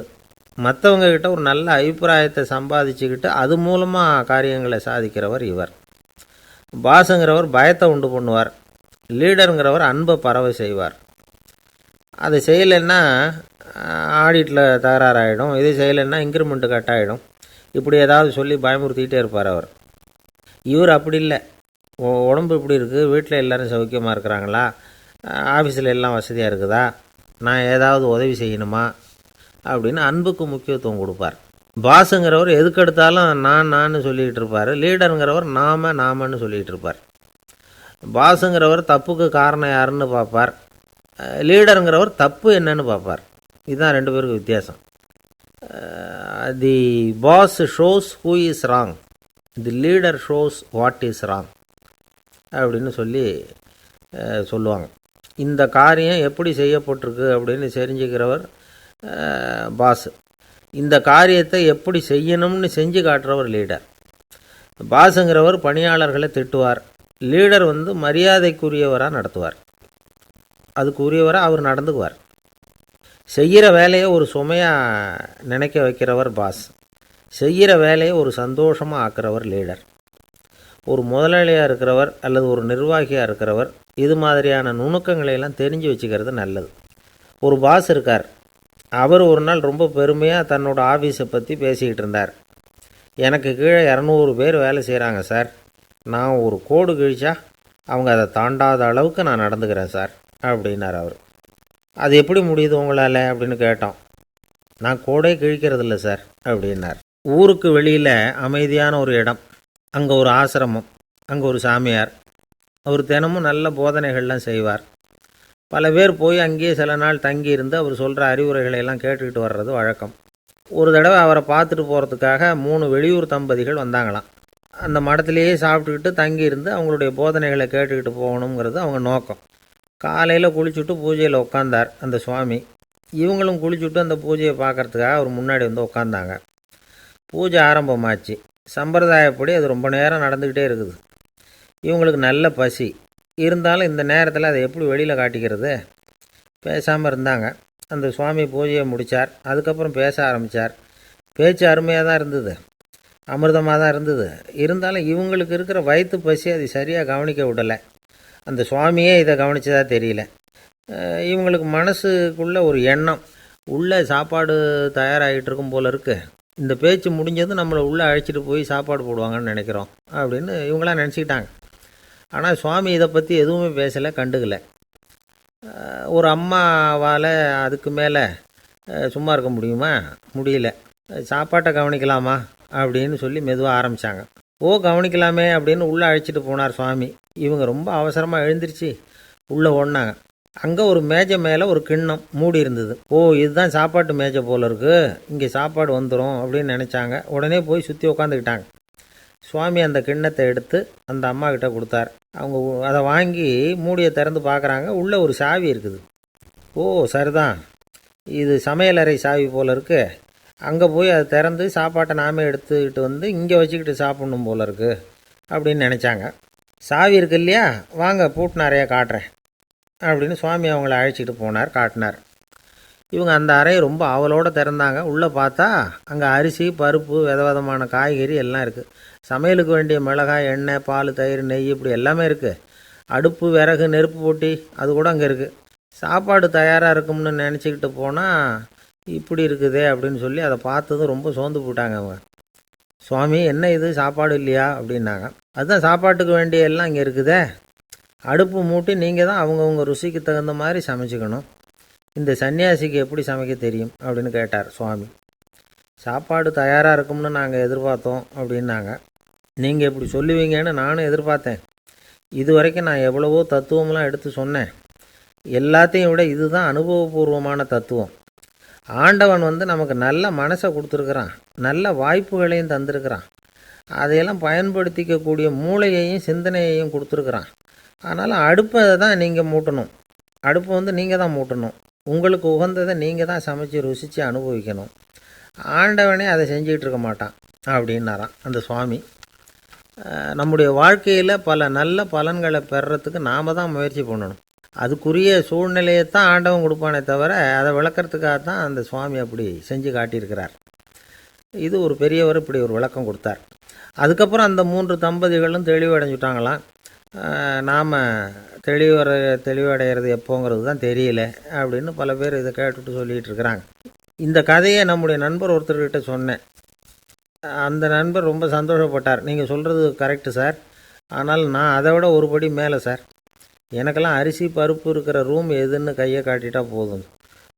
மற்றவங்கக்கிட்ட ஒரு நல்ல அபிப்பிராயத்தை சம்பாதிச்சுக்கிட்டு அது மூலமாக காரியங்களை சாதிக்கிறவர் இவர். பாஸுங்கிறவர் பயத்தை உண்டு பண்ணுவார், லீடருங்கிறவர் அன்பை பரவ செய்வார். அதை செய்யலைன்னா ஆடிட்டில் தகராறாயிடும், இது செய்யலைன்னா இன்க்ரிமெண்ட்டு கட் ஆகிடும், இப்படி ஏதாவது சொல்லி பயமுறுத்திக்கிட்டே இருப்பார் அவர். இவர் அப்படி இல்லை. உடம்பு இப்படி இருக்குது, வீட்டில் எல்லோரும் சௌக்கியமாக இருக்கிறாங்களா, ஆஃபீஸில் எல்லாம் வசதியாக இருக்குதா, நான் ஏதாவது உதவி செய்யணுமா அப்படின்னு அன்புக்கு முக்கியத்துவம் கொடுப்பார். பாஸுங்கிறவர் எதுக்கெடுத்தாலும் நான் சொல்லிக்கிட்டு இருப்பார், லீடருங்கிறவர் நாமன்னு சொல்லிக்கிட்டு இருப்பார். பாஸுங்கிறவர் தப்புக்கு காரணம் யாருன்னு பார்ப்பார், லீடருங்கிறவர் தப்பு என்னன்னு பார்ப்பார். இதுதான் ரெண்டு பேருக்கு வித்தியாசம். The boss shows who is wrong, the leader shows what is wrong அப்படின்னு சொல்லுவாங்க. இந்த காரியம் எப்படி செய்யப்பட்டிருக்கு அப்படின்னு தெரிஞ்சுக்கிறவர் பாஸ். இந்த காரியத்தை எப்படி செய்யணும்னு செஞ்சு காட்டுறவர் லீடர். பாஸுங்கிறவர் பணியாளர்களை திட்டுவார், லீடர் மரியாதைக்குரியவராக நடத்துவார், அதுக்குரியவராக அவர் நடந்துக்குவார். செய்கிற வேலையை ஒரு சுமையாக நினைக்க வைக்கிறவர் பாஸ், செய்கிற வேலையை ஒரு சந்தோஷமாக ஆக்கிறவர் லீடர். ஒரு முதலாளியாக இருக்கிறவர் அல்லது ஒரு நிர்வாகியாக இருக்கிறவர் இது மாதிரியான நுணுக்கங்களையெல்லாம் தெரிஞ்சு வச்சுக்கிறது நல்லது. ஒரு பாஸ் இருக்கார், அவர் ஒரு நாள் ரொம்ப பெருமையாக தன்னோட ஆஃபீஸை பற்றி பேசிக்கிட்டு இருந்தார். எனக்கு கீழே 200 பேர் வேலை செய்கிறாங்க சார், நான் ஒரு கோடு கிழிச்சா அவங்க அதை தாண்டாத அளவுக்கு நான் நடந்துக்கிறேன் சார் அப்படின்னார் அவர். அது எப்படி முடியுது உங்களால் அப்படின்னு கேட்டோம். நான் கோடே கிழிக்கிறதில்ல சார் அப்படின்னார். ஊருக்கு வெளியில் அமைதியான ஒரு இடம், அங்கே ஒரு ஆசிரமம், அங்கே ஒரு சாமியார், அவர் தினமும் நல்ல போதனைகள்லாம் செய்வார். பல பேர் போய் அங்கேயே சில நாள் தங்கி இருந்து அவர் சொல்கிற அறிவுரைகளை எல்லாம் கேட்டுக்கிட்டு வர்றது வழக்கம். ஒரு தடவை அவரை பார்த்துட்டு போகிறதுக்காக 3 வெளியூர் தம்பதிகள் வந்தாங்களாம். அந்த மடத்திலேயே சாப்பிட்டுக்கிட்டு தங்கி இருந்து அவங்களுடைய போதனைகளை கேட்டுக்கிட்டு போகணுங்கிறது அவங்க நோக்கம். காலையில் குளிச்சுட்டு பூஜையில் உட்காந்தார் அந்த சுவாமி. இவங்களும் குளிச்சுட்டு அந்த பூஜையை பார்க்குறதுக்காக அவர் முன்னாடி வந்து உட்காந்தாங்க. பூஜை ஆரம்பமாச்சு. சம்பிரதாயப்படி அது ரொம்ப நேரம் நடந்துக்கிட்டே இருக்குது. இவங்களுக்கு நல்ல பசி இருந்தாலும் இந்த நேரத்தில் அதை எப்படி வெளியில் காட்டிக்கிறது? பேசாமல் இருந்தாங்க. அந்த சுவாமி பூஜையை முடித்தார். அதுக்கப்புறம் பேச ஆரம்பித்தார். பேச்சு அருமையாக தான் இருந்தது, அமிர்தமாக தான் இருந்தது. இருந்தாலும் இவங்களுக்கு இருக்கிற வயிற்று பசி அது சரியாக கவனிக்க விடலை. அந்த சுவாமியே இதை கவனித்ததா தெரியல. இவங்களுக்கு மனசுக்குள்ளே ஒரு எண்ணம், உள்ளே சாப்பாடு தயாராகிட்டு இருக்கும் போல இருக்குது, இந்த பேச்சு முடிஞ்சதும் நம்மளை உள்ளே அழைச்சிட்டு போய் சாப்பாடு போடுவாங்கன்னு நினைக்கிறோம் அப்படின்னு இவங்களாம் நினச்சிக்கிட்டாங்க. ஆனால் சுவாமி இதை பற்றி எதுவுமே பேசலை, கண்டுக்கலை. ஒரு அம்மாவால் அதுக்கு மேலே சும்மா இருக்க முடியுமா? முடியல. சாப்பாட்டை கவனிக்கலாமா அப்படின்னு சொல்லி மெதுவாக ஆரம்பித்தாங்க. கவனிக்கலாமே அப்படின்னு உள்ளே அழைச்சிட்டு போனார் சுவாமி. இவங்க ரொம்ப அவசரமாக எழுந்திரிச்சு உள்ளே ஓடினாங்க. அங்கே ஒரு மேஜை மேலே ஒரு கிண்ணம் மூடி இருந்தது. இதுதான் சாப்பாட்டு மேஜை போல் இருக்குது, இங்கே சாப்பாடு வந்துடும் அப்படின்னு நினச்சாங்க. உடனே போய் சுற்றி உட்காந்துக்கிட்டாங்க. சுவாமி அந்த கிண்ணத்தை எடுத்து அந்த அம்மா கிட்ட கொடுத்தார். அவங்க அதை வாங்கி மூடியை திறந்து பார்க்குறாங்க. உள்ளே ஒரு சாவி இருக்குது. சரிதான், இது சமையலறை சாவி போல் இருக்குது. அங்கே போய் அதை திறந்து சாப்பாட்டை நாமே எடுத்துக்கிட்டு வந்து இங்கே வச்சுக்கிட்டு சாப்பிட்ணும் போல் இருக்குது அப்படின்னு நினச்சாங்க. சாவி இருக்கு இல்லையா, வாங்க பூட்டு நிறையா காட்டுறேன் அப்படின்னு சுவாமி அவங்கள அழைச்சிட்டு போனார், காட்டினார். இவங்க அந்த அறையை ரொம்ப ஆவலோடு திறந்தாங்க. உள்ளே பார்த்தா அங்கே அரிசி, பருப்பு, விதவிதமான காய்கறி எல்லாம் இருக்குது. சமையலுக்கு வேண்டிய மிளகாய், எண்ணெய், பால், தயிர், நெய் இப்படி எல்லாமே இருக்குது. அடுப்பு, விறகு, நெருப்பு போட்டி அது கூட அங்கே இருக்குது. சாப்பாடு தயாராக இருக்கும்னு நினச்சிக்கிட்டு போனால் இப்படி இருக்குதே அப்படின்னு சொல்லி அதை பார்த்ததும் ரொம்ப சோர்ந்து போட்டாங்க அவங்க. சுவாமி, என்ன இது சாப்பாடு இல்லையா அப்படின்னாங்க. அதுதான் சாப்பாட்டுக்கு வேண்டிய எல்லாம் இங்கே இருக்குதே. அடுப்பு மூட்டி நீங்கள் தான் அவங்கவுங்க ருசிக்கு தகுந்த மாதிரி சமைச்சிக்கணும். இந்த சன்னியாசிக்கு எப்படி சமைக்க தெரியும் அப்படின்னு கேட்டார் சுவாமி. சாப்பாடு தயாராக இருக்கும்னு நாங்கள் எதிர்பார்த்தோம் அப்படின்னாங்க. நீங்கள் இப்படி சொல்லுவீங்கன்னு நானும் எதிர்பார்த்தேன். இது வரைக்கும் நான் எவ்வளவோ தத்துவம்லாம் எடுத்து சொன்னேன். எல்லாத்தையும் விட இதுதான் அனுபவபூர்வமான தத்துவம். ஆண்டவன் நமக்கு நல்ல மனசை கொடுத்துருக்குறான், நல்ல வாய்ப்புகளையும் தந்திருக்கிறான், அதையெல்லாம் பயன்படுத்திக்கக்கூடிய மூளையையும் சிந்தனையையும் கொடுத்துருக்குறான். அதனால் அடுப்பை தான் நீங்கள் மூட்டணும். அடுப்பை நீங்கள் தான் மூட்டணும். உங்களுக்கு உகந்ததை நீங்கள் தான் சமைச்சு ருசித்து அனுபவிக்கணும். ஆண்டவனே அதை செஞ்சுக்கிட்டு இருக்க மாட்டான் அப்படின்னாராம் அந்த சுவாமி. நம்முடைய வாழ்க்கையில் பல நல்ல பலன்களை பெறுறதுக்கு நாம் தான் முயற்சி பண்ணணும். அதுக்குரிய சூழ்நிலையை தான் ஆண்டவன் கொடுப்பானே தவிர அதை விளக்கிறதுக்காக தான் அந்த சுவாமி அப்படி செஞ்சு காட்டியிருக்கிறார். இது ஒரு பெரியவர் இப்படி ஒரு விளக்கம் கொடுத்தார். அதுக்கப்புறம் அந்த 3 தம்பதிகளும் தெளிவடைஞ்சுட்டாங்களாம். நாம் தெளிவடைகிறது எப்போங்கிறது தான் தெரியல அப்படின்னு பல பேர் இதை கேட்டுட்டு சொல்லிகிட்டு இருக்கிறாங்க. இந்த கதையை நம்முடைய நண்பர் ஒருத்தர்கிட்ட சொன்னேன். அந்த நண்பர் ரொம்ப சந்தோஷப்பட்டார். நீங்கள் சொல்கிறது கரெக்டு சார், ஆனால் நான் அதை விட ஒரு படி மேலே சார். எனக்கெல்லாம் அரிசி, பருப்பு இருக்கிற ரூம் எதுன்னு கையை காட்டிட்டா போதும்.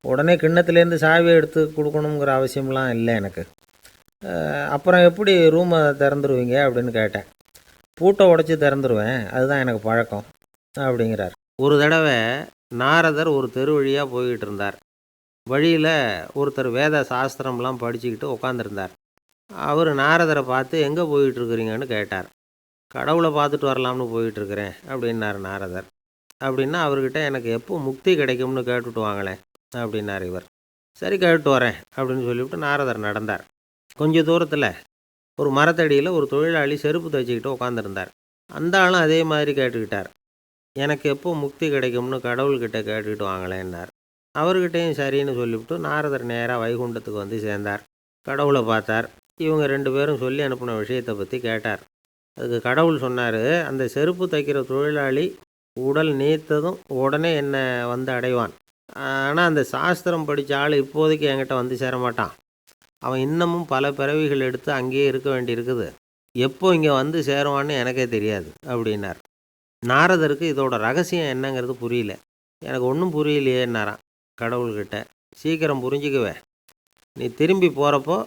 உடனே கிண்ணத்துலேருந்து சாவியை எடுத்து கொடுக்கணுங்கிற அவசியம்லாம் இல்லை எனக்கு. அப்புறம் எப்படி ரூமை திறந்துருவீங்க அப்படின்னு கேட்டேன். பூட்டை உடச்சி திறந்துருவேன், அதுதான் எனக்கு பழக்கம் அப்படிங்கிறார். ஒரு தடவை நாரதர் ஒரு தெரு வழியாக போய்கிட்டு இருந்தார். வழியில் ஒருத்தர் வேத சாஸ்திரம்லாம் படிச்சுக்கிட்டு உட்காந்துருந்தார். அவர் நாரதரை பார்த்து எங்கே போயிட்டுருக்குறீங்கன்னு கேட்டார். கடவுளை பார்த்துட்டு வரலாம்னு போயிட்டுருக்கிறேன் அப்படின்னார் நாரதர். அப்படின்னா அவர்கிட்ட எனக்கு எப்போ முக்தி கிடைக்கும்னு கேட்டுட்டு வாங்களேன் அப்படின்னார் இவர். சரி, கேட்டு வரேன் அப்படின்னு சொல்லிவிட்டு நாரதர் நடந்தார். கொஞ்சம் தூரத்தில் ஒரு மரத்தடியில் ஒரு தொழிலாளி செருப்பு தைச்சிக்கிட்டு உட்காந்துருந்தார். அந்த ஆளும் அதே மாதிரி கேட்டுக்கிட்டார். எனக்கு எப்போ முக்தி கிடைக்கும்னு கடவுள்கிட்ட கேட்டுக்கிட்டு வாங்களேன்னார். அவர்கிட்டையும் சரின்னு சொல்லிவிட்டு நாரதர் நேராக வைகுண்டத்துக்கு வந்து சேர்ந்தார். கடவுளை பார்த்தார். இவங்க 2 பேரும் சொல்லி அனுப்பின விஷயத்தை பற்றி கேட்டார். அதுக்கு கடவுள் சொன்னார், அந்த செருப்பு தைக்கிற தொழிலாளி உடல் நீத்ததும் உடனே என்னை வந்து அடைவான். ஆனால் அந்த சாஸ்திரம் படித்த ஆள் இப்போதைக்கு என்கிட்ட வந்து சேரமாட்டான். அவன் இன்னமும் பல பிறவிகள் எடுத்து அங்கேயே இருக்க வேண்டியிருக்குது. எப்போ இங்கே வந்து சேருவான்னு எனக்கே தெரியாது அப்படின்னார். நாரதருக்கு இதோட ரகசியம் என்னங்கிறது புரியல. எனக்கு ஒன்றும் புரியலையேன்னாரான் கடவுள்கிட்ட. சீக்கிரம் புரிஞ்சுக்குவேன், நீ திரும்பி போகிறப்போ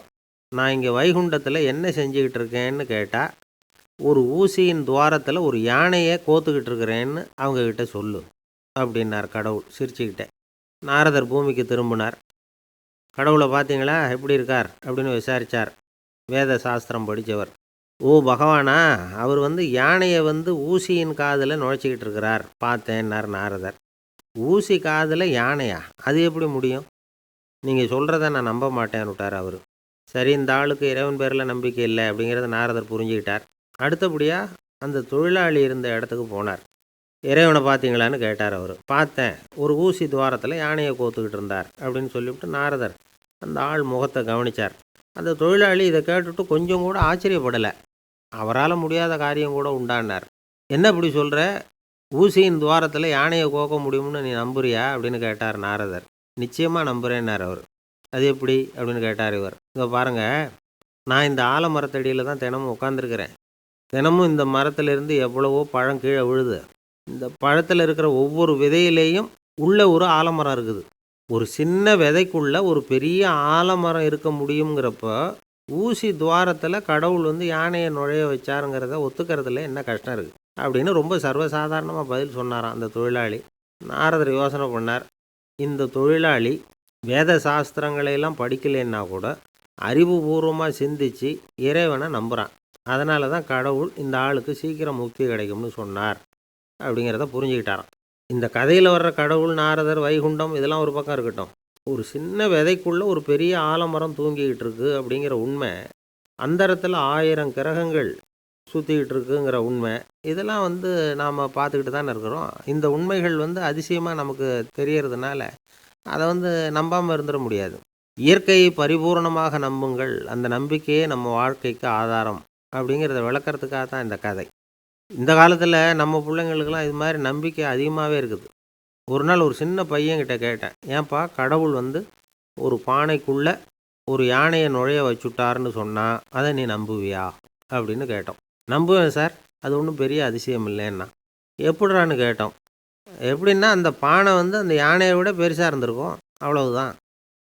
நான் இங்கே வைகுண்டத்தில் என்ன செஞ்சுக்கிட்டு இருக்கேன்னு கேட்டால், ஒரு ஊசியின் துவாரத்தில் ஒரு யானையை கோத்துக்கிட்டு இருக்கிறேன்னு அவங்கக்கிட்ட சொல்லு. அப்படின்னார் கடவுள் சிரிச்சுக்கிட்டே. நாரதர் பூமிக்கு திரும்பினார். கடவுளை பார்த்தீங்களா, எப்படி இருக்கார் அப்படின்னு விசாரித்தார் வேத சாஸ்திரம் படித்தவர். ஓ பகவானா, அவர் யானையை ஊசியின் காதில் நுழைச்சிக்கிட்டு இருக்கிறார் பார்த்தேன்னார் நாரதர். ஊசி காதில் யானையா? அது எப்படி முடியும்? நீங்கள் சொல்கிறத நான் நம்ப மாட்டேன்னு விட்டார் அவர். சரி, இந்த ஆளுக்கு இறைவன் பேரில் நம்பிக்கை இல்லை அப்படிங்கிறத நாரதர் புரிஞ்சுக்கிட்டார். அடுத்தபடியாக அந்த தொழிலாளி இருந்த இடத்துக்கு போனார். இறைவனை பார்த்தீங்களான்னு கேட்டார் அவர். பார்த்தேன், ஒரு ஊசி துவாரத்தில் யானையை கோத்துக்கிட்டு இருந்தார் அப்படின்னு சொல்லிவிட்டு நாரதர் அந்த ஆள் முகத்தை கவனித்தார். அந்த தொழிலாளி இதை கேட்டுட்டு கொஞ்சம் கூட ஆச்சரியப்படலை. அவரால் முடியாத காரியம் கூட உண்டானார். என்ன இப்படி சொல்கிற, ஊசியின் துவாரத்தில் யானையை கோக்க முடியும்னு நீ நம்புறியா அப்படின்னு கேட்டார் நாரதர். நிச்சயமாக நம்புகிறேன்னார் அவர். அது எப்படி அப்படின்னு கேட்டார் இவர். இங்கே பாருங்கள், நான் இந்த ஆலமரத்தடியில் தான் தினமும் உட்காந்துருக்கிறேன். தினமும் இந்த மரத்திலிருந்து எவ்வளவோ பழம் கீழே விழுது. இந்த பழத்தில் இருக்கிற ஒவ்வொரு விதையிலேயும் உள்ள ஒரு ஆலமரம் இருக்குது. ஒரு சின்ன விதைக்குள்ள ஒரு பெரிய ஆலமரம் இருக்க முடியுங்கிறப்ப ஊசி துவாரத்தில் கடவுள் யானையை நுழைய வச்சாருங்கிறத ஒத்துக்கிறதுல என்ன கஷ்டம் இருக்குது அப்படின்னு ரொம்ப சர்வசாதாரணமாக பதில் சொன்னாராம் அந்த தொழிலாளி. நாரதர் யோசனை பண்ணார். இந்த தொழிலாளி வேத சாஸ்திரங்களையெல்லாம் படிக்கலைன்னா கூட அறிவுபூர்வமாக சிந்தித்து இறைவனை நம்புகிறான். அதனால தான் கடவுள் இந்த ஆளுக்கு சீக்கிரம் முக்தி கிடைக்கும்னு சொன்னார் அப்படிங்கிறத புரிஞ்சுக்கிட்டாராம். இந்த கதையில் வர்ற கடவுள், நாரதர், வைகுண்டம் இதெல்லாம் ஒரு பக்கம் இருக்கட்டும். ஒரு சின்ன விதைக்குள்ளே ஒரு பெரிய ஆலமரம் தூங்கிக்கிட்டு இருக்கு அப்படிங்கிற உண்மை, அந்தரத்தில் 1000 கிரகங்கள் சுற்றிக்கிட்டு இருக்குங்கிற உண்மை, இதெல்லாம் நாம் பார்த்துக்கிட்டு தானே இருக்கிறோம். இந்த உண்மைகள் அதிசயமாக நமக்கு தெரியறதுனால அதை நம்பாமல் இருந்துட முடியாது. இயற்கையை பரிபூர்ணமாக நம்புங்கள், அந்த நம்பிக்கையே நம்ம வாழ்க்கைக்கு ஆதாரம் அப்படிங்கிறத விளக்கறதுக்காக தான் இந்த கதை. இந்த காலத்தில் நம்ம பிள்ளைங்களுக்கெல்லாம் இது மாதிரி நம்பிக்கை அதிகமாகவே இருக்குது. ஒரு நாள் ஒரு சின்ன பையன்கிட்ட கேட்டேன், ஏன்பா கடவுள் ஒரு பானைக்குள்ளே ஒரு யானையை நுழைய வச்சுட்டாருன்னு சொன்னால் அதை நீ நம்புவியா அப்படின்னு கேட்டோம். நம்புவேன் சார், அது ஒன்றும் பெரிய அதிசயம் இல்லைன்னா. எப்படிறான்னு கேட்டோம். எப்படின்னா அந்த பானை அந்த யானையை விட பெருசாக இருந்திருக்கும், அவ்வளவுதான்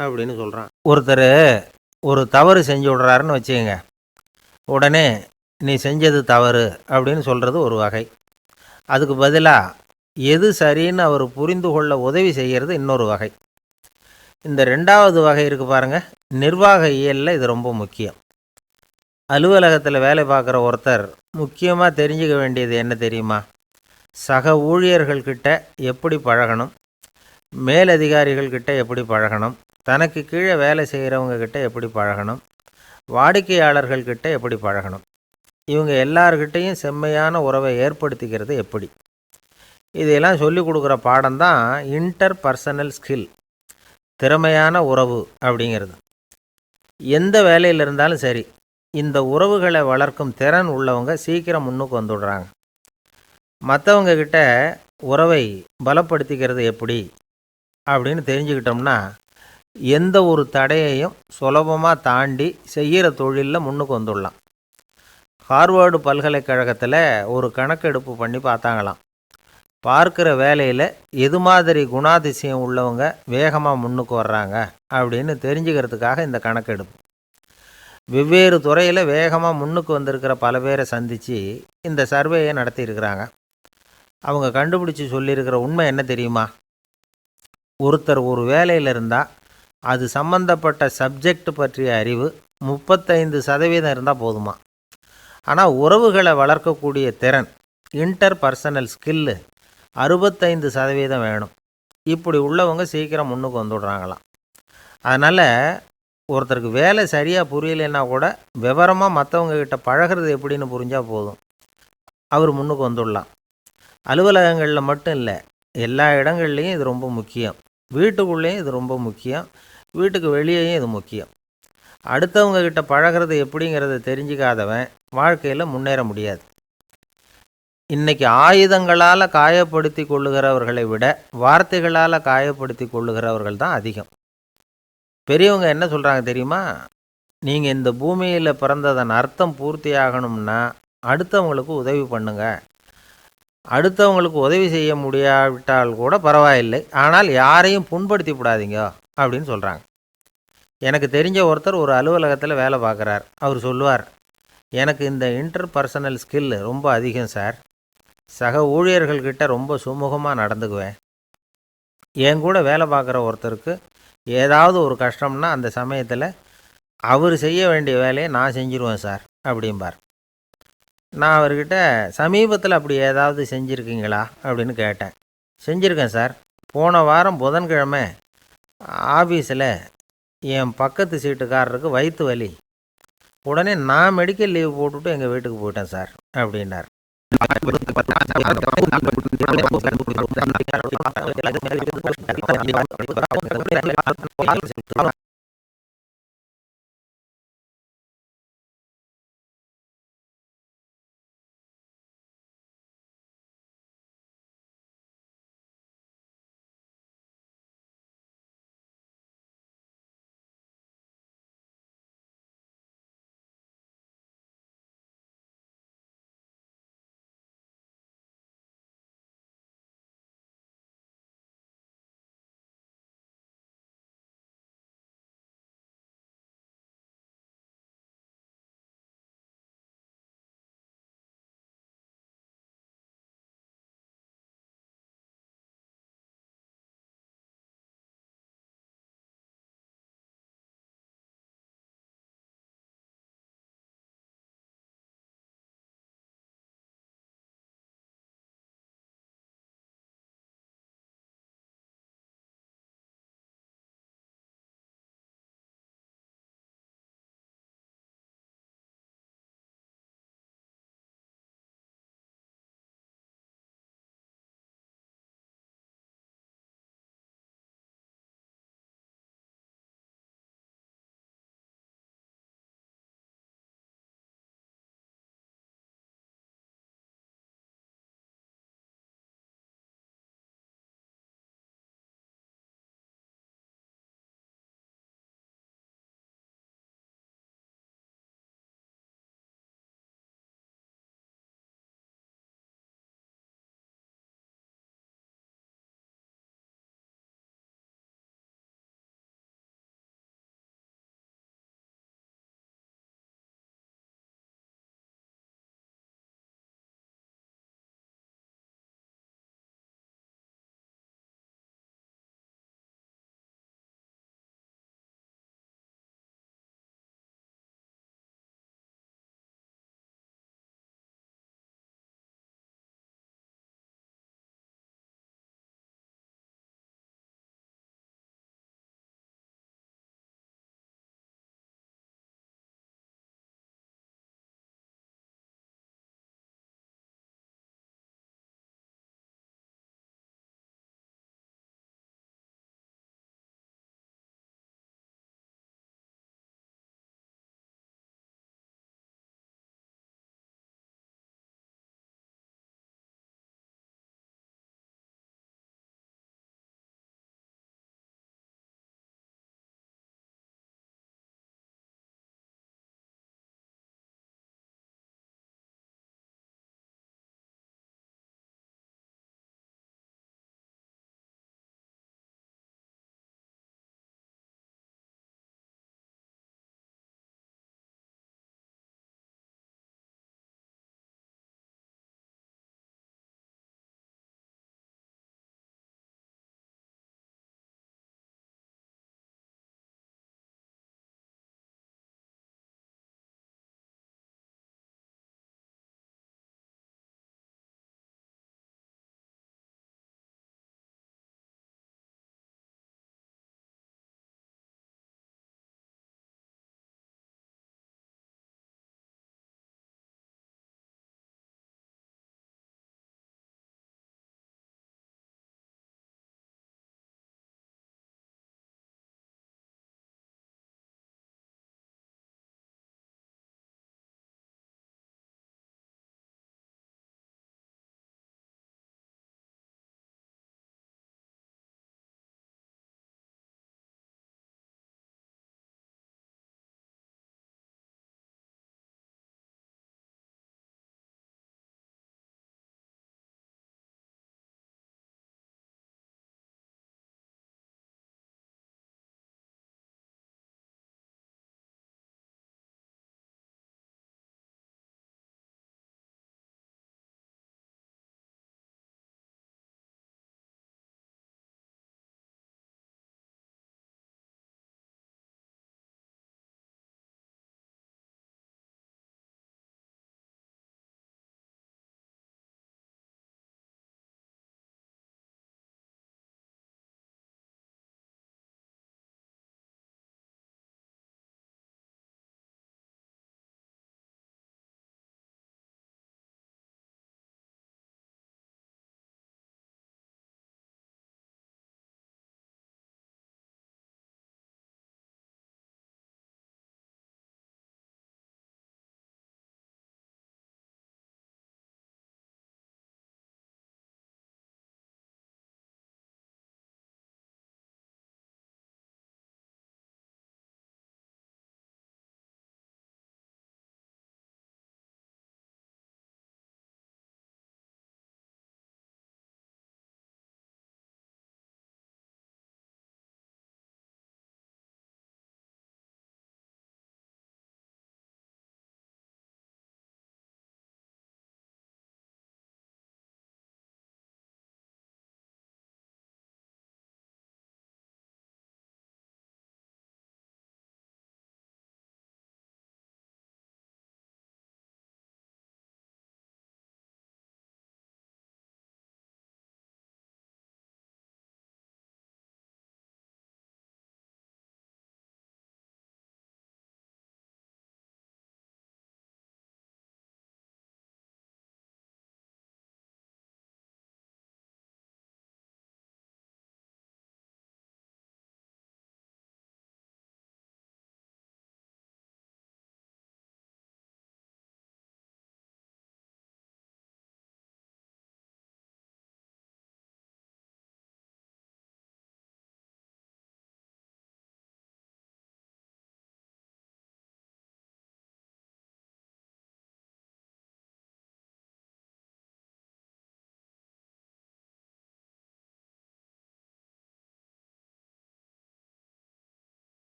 அப்படின்னு சொல்கிறான். ஒருத்தர் ஒரு தவறு செஞ்சு விட்றாருன்னு வச்சுக்கோங்க. உடனே நீ செஞ்சது தவறு அப்படின்னு சொல்கிறது ஒரு வகை. அதுக்கு பதிலாக எது சரின்னு அவர் புரிந்து கொள்ள உதவி செய்கிறது இன்னொரு வகை. இந்த 2வது வகை இருக்குது பாருங்கள், நிர்வாக இயலில் இது ரொம்ப முக்கியம். அலுவலகத்தில் வேலை பார்க்குற ஒருத்தர் முக்கியமாக தெரிஞ்சுக்க வேண்டியது என்ன தெரியுமா? சக ஊழியர்கள்கிட்ட எப்படி பழகணும், மேலதிகாரிகள்கிட்ட எப்படி பழகணும், தனக்கு கீழே வேலை செய்கிறவங்கக்கிட்ட எப்படி பழகணும், வாடிக்கையாளர்கள்கிட்ட எப்படி பழகணும், இவங்க எல்லார்கிட்டையும் செம்மையான உறவை ஏற்படுத்திக்கிறது எப்படி. இதையெல்லாம் சொல்லிக் கொடுக்குற பாடம் தான் இன்டர் பர்சனல் ஸ்கில், திறமையான உறவு அப்படிங்கிறது. எந்த வேலையில் இருந்தாலும் சரி, இந்த உறவுகளை வளர்க்கும் திறன் உள்ளவங்க சீக்கிரம் முன்னுக்கு வந்துடுறாங்க. மற்றவங்க கிட்ட உறவை பலப்படுத்திக்கிறது எப்படி அப்படின்னு தெரிஞ்சுக்கிட்டோம்னா எந்த ஒரு தடையையும் சுலபமாக தாண்டி செய்கிற தொழிலில் முன்னுக்கு வந்துடலாம். ஹார்வர்டு பல்கலைக்கழகத்தில் ஒரு கணக்கெடுப்பு பண்ணி பார்த்தாங்களாம். பார்க்குற வேலையில் எது மாதிரி குணாதிசயம் உள்ளவங்க வேகமாக முன்னுக்கு வர்றாங்க அப்படின்னு தெரிஞ்சுக்கிறதுக்காக இந்த கணக்கெடுப்பு. வெவ்வேறு துறையில் வேகமாக முன்னுக்கு வந்திருக்கிற பல பேரை சந்தித்து இந்த சர்வேயை நடத்தியிருக்கிறாங்க. அவங்க கண்டுபிடிச்சி சொல்லியிருக்கிற உண்மை என்ன தெரியுமா? ஒருத்தர் ஒரு வேலையில் இருந்தால் அது சம்பந்தப்பட்ட சப்ஜெக்ட் பற்றிய அறிவு 35% இருந்தால் போதுமா. ஆனால் உறவுகளை வளர்க்கக்கூடிய திறன், இன்டர் பர்சனல் ஸ்கில்லு 65% வேணும். இப்படி உள்ளவங்க சீக்கிரம் முன்னுக்கு வந்துடுறாங்களாம். அதனால் ஒருத்தருக்கு வேலை சரியாக புரியலைன்னா கூட விவரமாக மற்றவங்கக்கிட்ட பழகிறது எப்படின்னு புரிஞ்சால் போதும், அவர் முன்னுக்கு வந்துடலாம். அலுவலகங்களில் மட்டும் இல்லை, எல்லா இடங்கள்லையும் இது ரொம்ப முக்கியம். வீட்டுக்குள்ளேயும் இது ரொம்ப முக்கியம், வீட்டுக்கு வெளியேயும் இது முக்கியம். அடுத்தவங்கக்கிட்ட பழகிறது எப்படிங்கிறத தெரிஞ்சிக்காதவன் வாழ்க்கையில் முன்னேற முடியாது. இன்றைக்கி ஆயுதங்களால் காயப்படுத்தி கொள்ளுகிறவர்களை விட வார்த்தைகளால் காயப்படுத்தி கொள்ளுகிறவர்கள் தான் அதிகம். பெரியவங்க என்ன சொல்கிறாங்க தெரியுமா? நீங்கள் இந்த பூமியில் பிறந்ததன் அர்த்தம் பூர்த்தியாகணும்னா அடுத்தவங்களுக்கு உதவி பண்ணுங்க. அடுத்தவங்களுக்கு உதவி செய்ய முடியாவிட்டால் கூட பரவாயில்லை, ஆனால் யாரையும் புண்படுத்தி விடாதீங்க அப்படின்னு சொல்கிறாங்க. எனக்கு தெரிஞ்ச ஒருத்தர் ஒரு அலுவலகத்தில் வேலை பார்க்குறார். அவர் சொல்லுவார், எனக்கு இந்த இன்டர் பர்சனல் ஸ்கில் ரொம்ப அதிகம் சார். சக ஊழியர்கள்கிட்ட ரொம்ப சுமூகமாக நடந்துக்குவேன். என் கூட வேலை பார்க்குற ஒருத்தருக்கு ஏதாவது ஒரு கஷ்டம்னா அந்த சமயத்தில் அவர் செய்ய வேண்டிய வேலையை நான் செஞ்சுருவேன் சார் அப்படிம்பார். நான் அவர்கிட்ட சமீபத்தில் அப்படி ஏதாவது செஞ்சுருக்கீங்களா அப்படின்னு கேட்டேன். செஞ்சுருக்கேன் சார். போன வாரம் புதன்கிழமை ஆஃபீஸில் என் பக்கத்து சீட்டுக்காரருக்கு வயிற்று வலி. உடனே நான் மெடிக்கல் லீவ் போட்டுவிட்டு எங்கள் வீட்டுக்கு போயிட்டேன் சார் அப்படின்னார்.